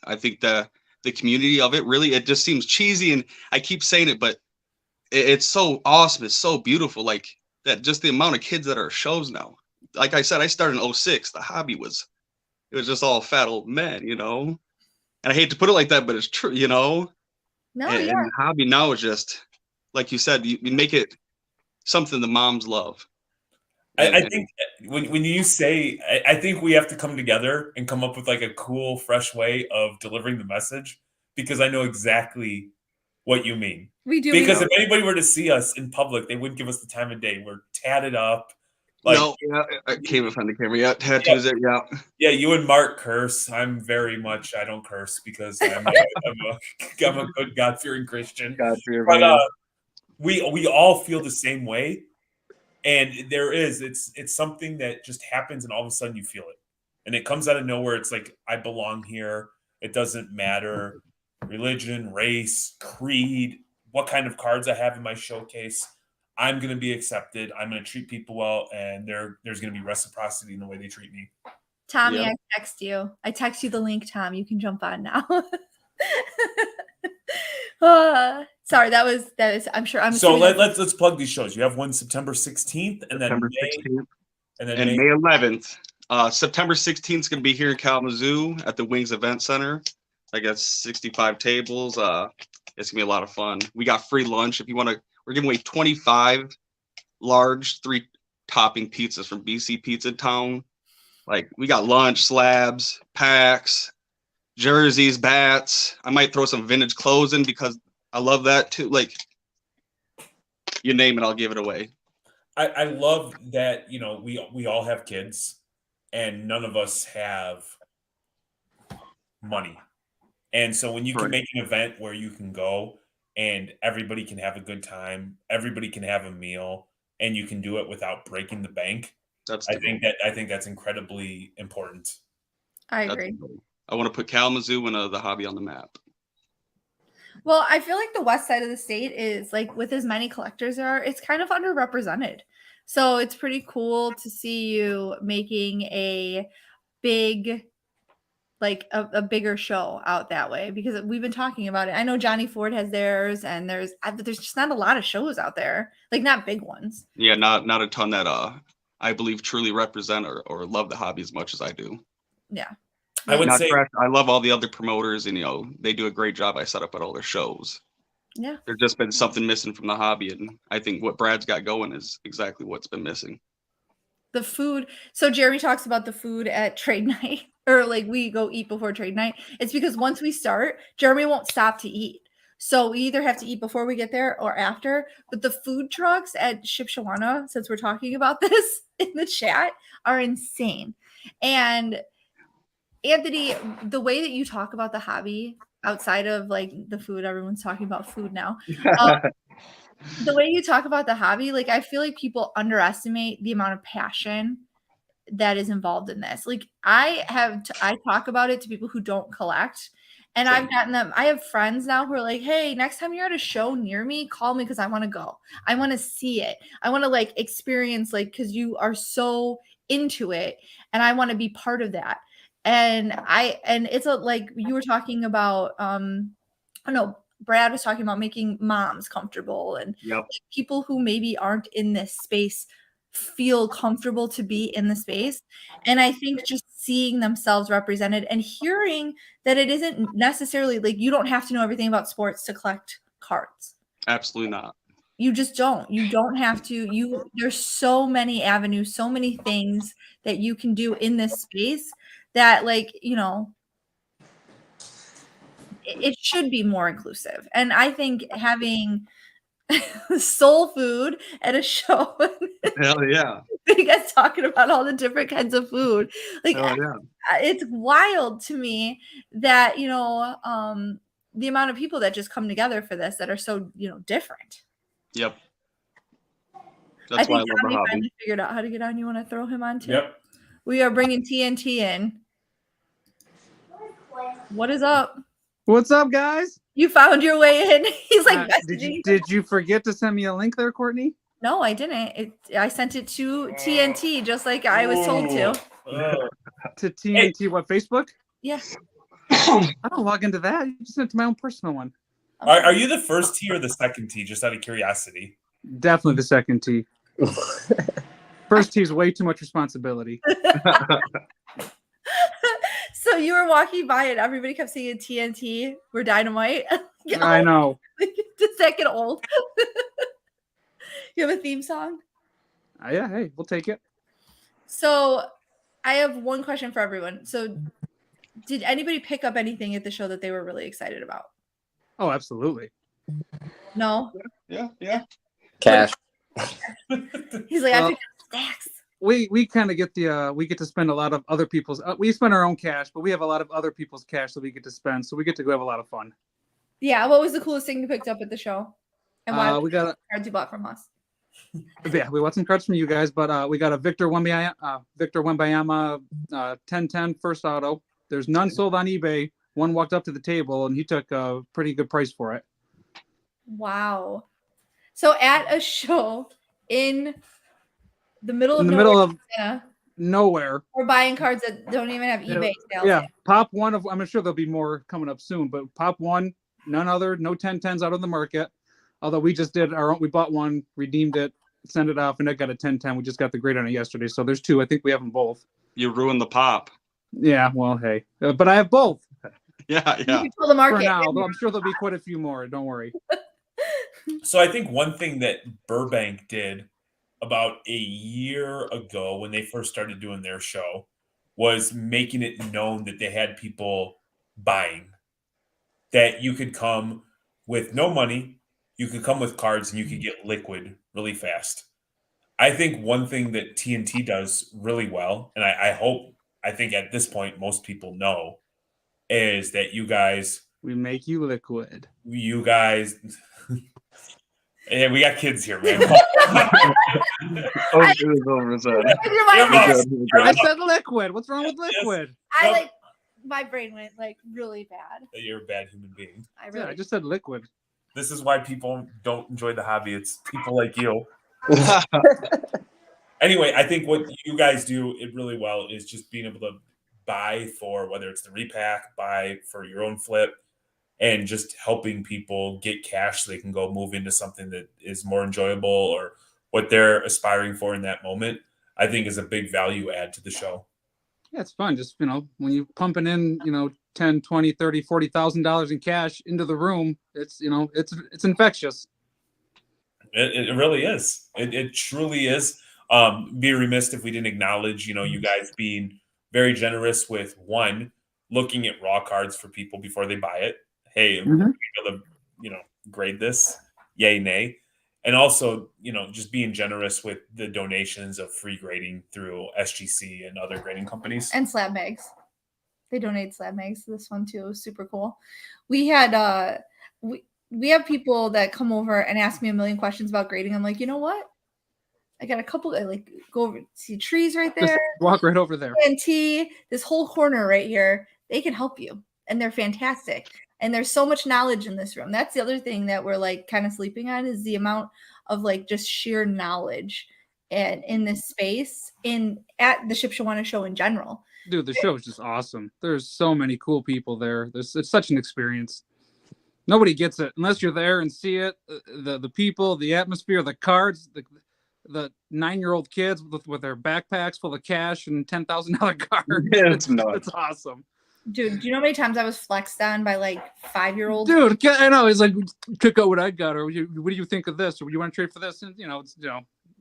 I think the community of it, really, it just seems cheesy, and I keep saying it, but it's so awesome. It's so beautiful. Like that, just the amount of kids that are shows now. Like I said, I started in 2006. The hobby was just all fat old men, And I hate to put it like that, but it's true, No, and the hobby now is just, like you said, you make it something the moms love. I think when you say, I think we have to come together and come up with like a cool, fresh way of delivering the message, because I know exactly what you mean. We do. Because if anybody were to see us in public, they wouldn't give us the time of day. We're tatted up. Like, no, yeah, I came in front of the camera. Yeah, tattoos. Yeah. yeah, you and Mark curse. I'm very much, I don't curse because I'm a good God-fearing Christian. God for your But man. we all feel the same way. And it's something that just happens and all of a sudden you feel it. And it comes out of nowhere. It's like, I belong here. It doesn't matter religion, race, creed, what kind of cards I have in my showcase. I'm going to be accepted. I'm going to treat people well, and there's going to be reciprocity in the way they treat me. Tommy, Yep. I text you. I text you the link, Tom. You can jump on now. Sorry, that is. I'm sure. I'm So assuming let's plug these shows. You have one September 16th, and then September May 16th. and then And May. May 11th. September 16th is going to be here in Kalamazoo at the Wings Event Center. I got 65 tables. It's going to be a lot of fun. We got free lunch. If you want to, we're giving away 25 large 3-topping pizzas from BC Pizza Town. Like, we got lunch, slabs, packs, jerseys, bats. I might throw some vintage clothes in because I love that too. Like, you name it, I'll give it away. I love that, we all have kids and none of us have money. And so when you can Right. make an event where you can go and everybody can have a good time, everybody can have a meal, and you can do it without breaking the bank, That's I the think goal. that's incredibly important. I That's agree. the goal. I want to put Kalamazoo and the hobby on the map. Well, I feel like the west side of the state is like, with as many collectors there are, it's kind of underrepresented. So it's pretty cool to see you making a big, like a bigger show out that way, because we've been talking about it. I know Johnny Ford has theirs, and there's just not a lot of shows out there, like not big ones. Yeah, not a ton that I believe truly represent or love the hobby as much as I do. Yeah. I would Not say trash. I love all the other promoters, and they do a great job. I set up at all their shows. Yeah. There's just been something missing from the hobby, and I think what Brad's got going is exactly what's been missing. The food. So Jeremy talks about the food at trade night, or like we go eat before trade night. It's because once we start, Jeremy won't stop to eat. So we either have to eat before we get there or after. But the food trucks at Shipshewana, since we're talking about this in the chat, are insane. And Anthony, the way that you talk about the hobby outside of like the food, everyone's talking about food now. The way you talk about the hobby, like I feel like people underestimate the amount of passion that is involved in this. Like I talk about it to people who don't collect, and Same. I've gotten them. I have friends now who are like, "Hey, next time you're at a show near me, call me because I want to go. I want to see it. I want to like experience, like, because you are so into it, and I want to be part of that." And it's like you were talking about, I don't know, Brad was talking about making moms comfortable, and Yep. people who maybe aren't in this space feel comfortable to be in the space. And I think just seeing themselves represented and hearing that it isn't necessarily like you don't have to know everything about sports to collect cards. Absolutely not. You just don't. You don't have to. There's so many avenues, so many things that you can do in this space that, like, it should be more inclusive. And I think having soul food at a show, Hell yeah. you guys talking about all the different kinds of food, like, Hell yeah. it's wild to me that the amount of people that just come together for this that are so different. Yep. I That's why I think love the Tommy hobby. finally figured out how to get on. You want to throw him on too? Yep. We are bringing TNT in. What is up? What's up, guys? You found your way in. He's like messaging. Did you forget to send me a link there, Courtney? No, I didn't. I sent it to TNT just like I was told to. To TNT, what, Facebook? Yeah. I don't log into that. You just sent it to my own personal one. Are you the first T or the second T, just out of curiosity? Definitely the second T. First T is way too much responsibility. So you were walking by and everybody kept saying TNT, we're dynamite. I know. Does that get old? You have a theme song? Yeah, hey, we'll take it. So I have one question for everyone. So did anybody pick up anything at the show that they were really excited about? Oh, absolutely. No? Yeah. Cash. He's like, I Well, picked up snacks. We kind of get we get to spend a lot of other people's. We spend our own cash, but we have a lot of other people's cash that we get to spend, so we get to go have a lot of fun. Yeah, what was the coolest thing you picked up at the show? And why we got cards you bought from us? Yeah, we bought some cards from you guys, but we got a Victor Wembanyama 10-10 first auto. There's none sold on eBay. One walked up to the table and he took a pretty good price for it. Wow. So at a show in the middle of nowhere, we're buying cards that don't even have eBay sales. Yeah, pop one of. I'm sure there'll be more coming up soon, but pop one, none other, no 10-10s out on the market. Although we just did our own, we bought one, redeemed it, sent it off, and it got a 10-10. We just got the grade on it yesterday, so there's two. I think we have them both. You ruined the pop. Yeah, well, hey, but I have both. Yeah. You control the market. For now, although I'm sure there'll be quite a few more. Don't worry. So I think one thing that Burbank did about a year ago when they first started doing their show was making it known that they had people buying, that you could come with no money, you could come with cards, and you could get liquid really fast. I think one thing that TNT does really well, and I think at this point most people know, is that you guys make you liquid. You guys, and we got kids here, man. It was over his head. I said liquid. What's wrong with liquid? My brain went like really bad. You're a bad human being. I just said liquid. This is why people don't enjoy the hobby. It's people like you. Anyway, I think what you guys do it really well is just being able to buy for whether it's the repack, buy for your own flip, and just helping people get cash so they can go move into something that is more enjoyable or what they're aspiring for in that moment, I think is a big value add to the show. Yeah, it's fun. Just, when you pumping in, $10, $20, $30, $40,000 in cash into the room, it's infectious. It really is. It truly is. Be remiss if we didn't acknowledge, you guys being very generous with one, looking at raw cards for people before they buy it. Hey, we're going to, grade this, yay, nay. And also, just being generous with the donations of free grading through SGC and other grading companies. And slab mags. They donate slab mags to this one too. It was super cool. We had we have people that come over and ask me a million questions about grading. I'm like, you know what? I got a couple. I go over, see trees right there. Just walk right over there. And this whole corner right here, they can help you, and they're fantastic. And there's so much knowledge in this room. That's the other thing that we're kind of sleeping on is the amount of just sheer knowledge and in this space at the Shipshewana show in general. Dude, the show is just awesome. There's so many cool people there. It's such an experience. Nobody gets it unless you're there and see it. The people, the atmosphere, the cards, the 9-year-old kids with their backpacks full of cash and $10,000 cards. Yeah, it's awesome. Dude, do you know how many times I was flexed on by 5-year-olds? Dude, I know. He's like, check out what I got, or what do you think of this, or you want to trade for this? And it's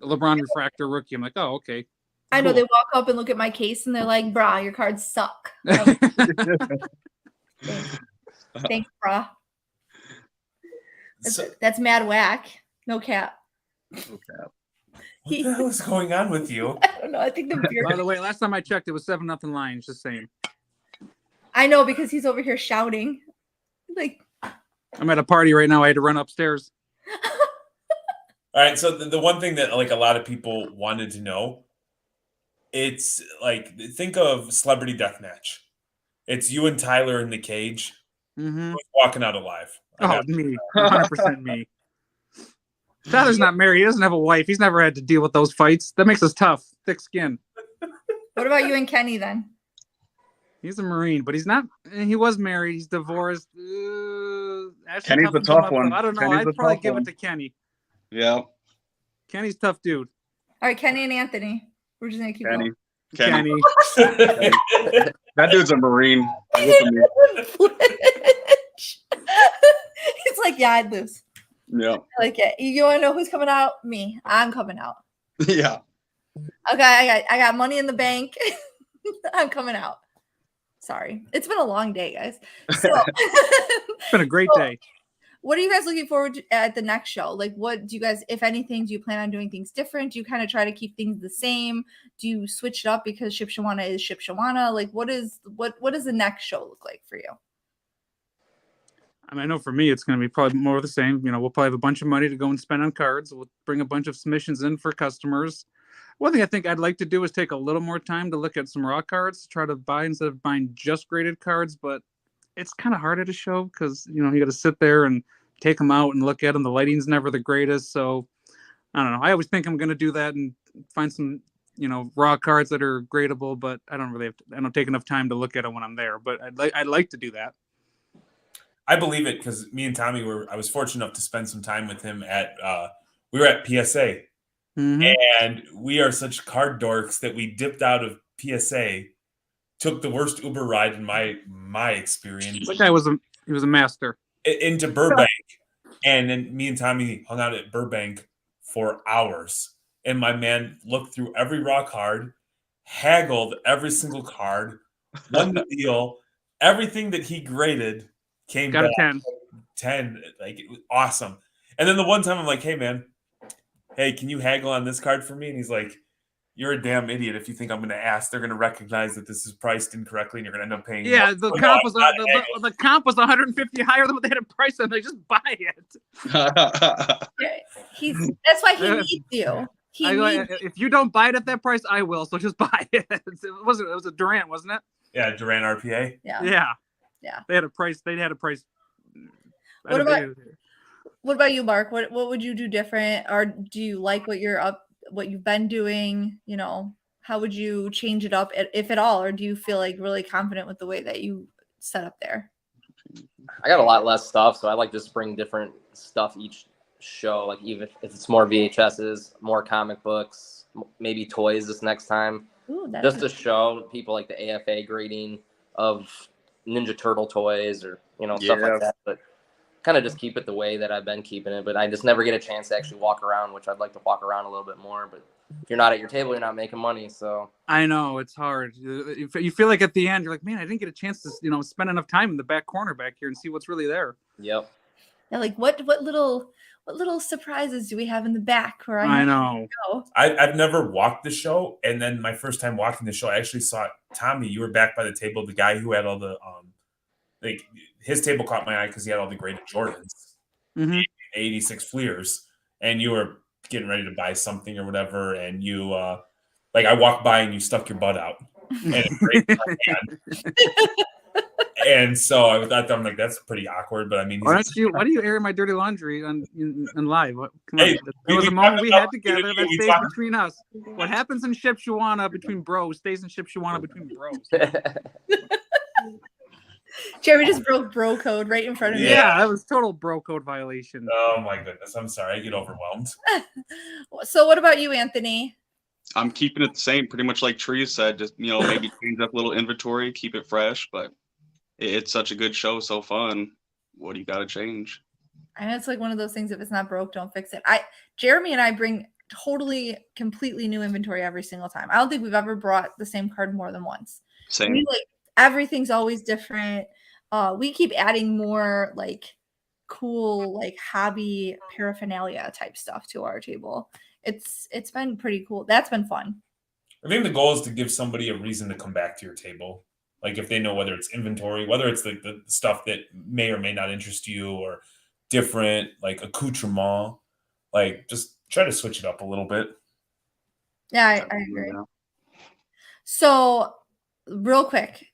LeBron refractor rookie. I'm like, oh, okay. I know. They walk up and look at my case and they're like, brah, your cards suck. Like, Thanks, brah. That's mad whack. No cap. No cap. What the hell is going on with you? I don't know. I think the beer. By the way, last time I checked, it was 7-0 Lions. Just saying. I know, because he's over here shouting. I'm at a party right now. I had to run upstairs. All right. So the one thing that a lot of people wanted to know, it's think of Celebrity Deathmatch. It's you and Tyler in the cage, walking out alive. Oh, me. 100% me. Tyler's not married. He doesn't have a wife. He's never had to deal with those fights. That makes us tough. Thick skin. What about you and Kenny then? He's a Marine, but he's not. He was married. He's divorced. Kenny's the tough one. I don't know. I'd probably give it to Kenny. Yeah. Kenny's tough dude. All right, Kenny and Anthony. We're just gonna keep going. Kenny. That dude's a Marine. He's like, yeah, I'd lose. Yeah. I like it. You want to know who's coming out? Me. I'm coming out. Yeah. Okay, I got money in the bank. I'm coming out. Sorry. It's been a long day, guys. So It's been a great day. What are you guys looking forward to at the next show? Like, what do you guys, if anything, do you plan on doing things different? Do you kind of try to keep things the same? Do you switch it up because Shipshewana is Shipshewana? Like, what does the next show look like for you? I mean, I know for me, it's going to be probably more of the same. You know, we'll probably have a bunch of money to go and spend on cards. We'll bring a bunch of submissions in for customers. One thing I think I'd like to do is take a little more time to look at some raw cards, try to buy instead of buying just graded cards. But it's kind of hard at a show because, you know, you got to sit there and take them out and look at them. The lighting's never the greatest. So I don't know. I always think I'm going to do that and find some, you know, raw cards that are gradable, but I don't take enough time to look at them when I'm there, but I'd like to do that. I believe it because me and Tommy I was fortunate enough to spend some time with him we were at PSA. Mm-hmm. And we are such card dorks that we dipped out of PSA, took the worst Uber ride in my experience. That guy he was a master. Into Burbank. And then me and Tommy hung out at Burbank for hours. And my man looked through every raw card, haggled every single card, won the deal. Everything that he graded came Got back. a 10. 10. Like, it was awesome. And then the one time I'm like, hey, man, can you haggle on this card for me? And he's like, you're a damn idiot if you think I'm going to ask. They're going to recognize that this is priced incorrectly and you're going to end up paying. Yeah, the comp was 150 higher than what they had a price on. They just buy it. That's why he needs you. If you don't buy it at that price, I will. So just buy it. It was a Durant, wasn't it? Yeah, Durant RPA. Yeah. They had a price. What about you, Mark? What would you do different, or do you like what you've been doing? You know, how would you change it up, if at all, or do you feel like really confident with the way that you set up there? I got a lot less stuff, so I like just bring different stuff each show. Like even if it's more VHSs, more comic books, maybe toys this next time. Ooh, just to show people like the AFA grading of Ninja Turtle toys or stuff like that. But kind of just keep it the way that I've been keeping it, but I just never get a chance to actually walk around, which I'd like to walk around a little bit more. But if you're not at your table, you're not making money. So I know it's hard. You feel like at the end, you're like, man, I didn't get a chance to, spend enough time in the back corner back here and see what's really there. Yep. Yeah, like what little surprises do we have in the back? Where I know. I've never walked the show, and then my first time walking the show, I actually saw Tommy. You were back by the table, the guy who had all the like his table caught my eye because he had all the graded Jordans, 86 Fleers, and you were getting ready to buy something or whatever, and you I walked by and you stuck your butt out, and it graded my hand. And so I thought, I'm like, that's pretty awkward. But I mean, why do you air my dirty laundry in live? Come on. There was a moment we had together that stays between us. What happens in Shipshewana between bros stays in Shipshewana between bros. Jeremy just broke bro code right in front of me. Yeah, that was total bro code violation. Oh my goodness, I'm sorry, I get overwhelmed. So what about you, Anthony? I'm keeping it the same, pretty much like Tree said. Just maybe change up a little inventory, keep it fresh. But it's such a good show, so fun. What do you got to change? And it's like one of those things. If it's not broke, don't fix it. Jeremy and I bring completely new inventory every single time. I don't think we've ever brought the same card more than once. Same. Everything's always different. We keep adding more cool hobby paraphernalia type stuff to our table. It's been pretty cool. That's been fun. I think the goal is to give somebody a reason to come back to your table. Like if they know whether it's inventory, whether it's the stuff that may or may not interest you or different accoutrement, just try to switch it up a little bit. Yeah, I agree. So real quick,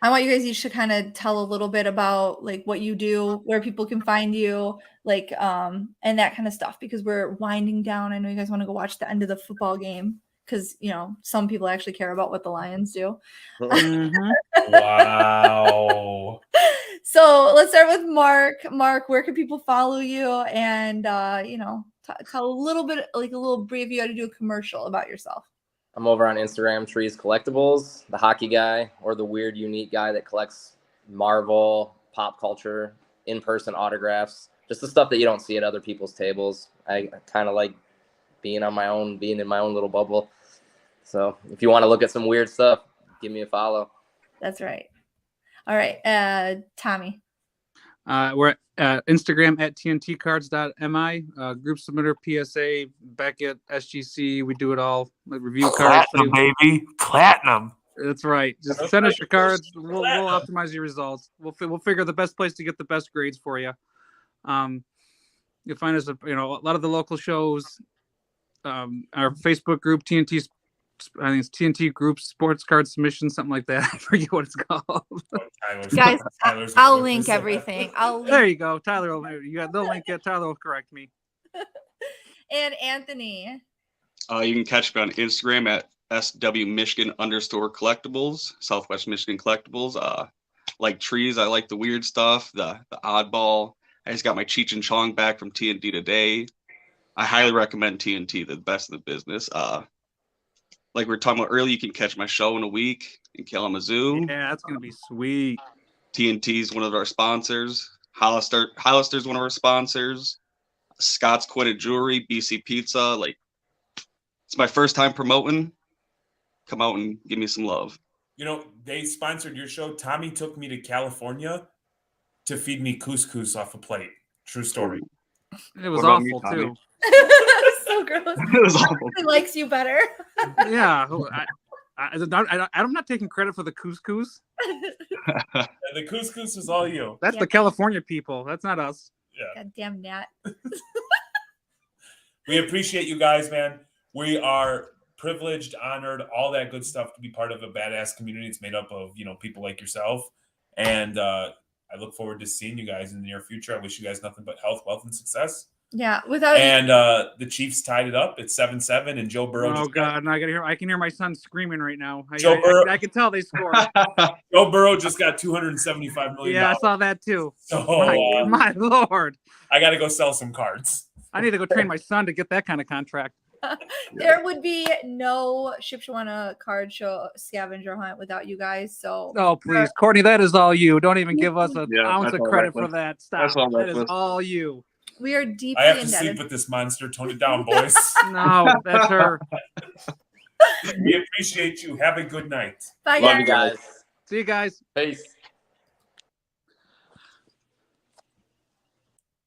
I want you guys each to kind of tell a little bit about what you do, where people can find you, and that kind of stuff, because we're winding down. I know you guys want to go watch the end of the football game because, some people actually care about what the Lions do. Wow. So let's start with Mark. Mark, where can people follow you? And, tell a little bit, a little brief, you got to do a commercial about yourself. I'm over on Instagram, Trees Collectibles, the hockey guy or the weird, unique guy that collects Marvel, pop culture, in-person autographs, just the stuff that you don't see at other people's tables. I kind of like being in my own little bubble. So if you want to look at some weird stuff, give me a follow. That's right. All right, Tommy. We're at Instagram at tntcards.mi. Group submitter, PSA, Beckett, SGC. We do it all. Review cards. Platinum, baby. Platinum. That's right. Just send us your cards. We'll optimize your results. We'll figure the best place to get the best grades for you. You'll find us, a lot of the local shows. Our Facebook group, TNT. I think it's TNT Group Sports Card Submission, something like that. I forget what it's called. Guys, I'll link everything. There you go, Tyler. You got the link. Yet Tyler will correct me. And Anthony. You can catch me on Instagram at SW_Michigan_collectibles, Southwest Michigan Collectibles. Like trees, I like the weird stuff, the oddball. I just got my Cheech and Chong back from TNT today. I highly recommend TNT, the best in the business. Like we were talking about earlier, you can catch my show in a week in Kalamazoo. Yeah, that's gonna be sweet. TNT is one of our sponsors. Hollister's one of our sponsors. Scott's Quitted Jewelry, BC Pizza. Like, it's my first time promoting. Come out and give me some love. They sponsored your show. Tommy took me to California to feed me couscous off a plate. True story. It was awful too. So gross. It was awful. He likes you better. Yeah, I'm not taking credit for the couscous. The couscous is all you. That's the California people. That's not us. Yeah. Goddamn Nat. We appreciate you guys, man. We are privileged, honored, all that good stuff to be part of a badass community. It's made up of, people like yourself. And I look forward to seeing you guys in the near future. I wish you guys nothing but health, wealth, and success. Yeah, and the Chiefs tied it up. It's 7-7, and Joe Burrow. Oh God! And I can hear my son screaming right now. I can tell they scored. Joe Burrow just got $275 million. Yeah, I saw that too. So, my Lord! I got to go sell some cards. I need to go train my son to get that kind of contract. There would be no Shipshewana card show scavenger hunt without you guys. So, oh please, Courtney, that is all you. Don't even give us an ounce of credit for that. Stop. That is all you. We are deeply I have to indebted. sleep with this monster. Tone it down, boys. No, that's her. We appreciate you. Have a good night. Bye, Love you guys. See you guys. Peace.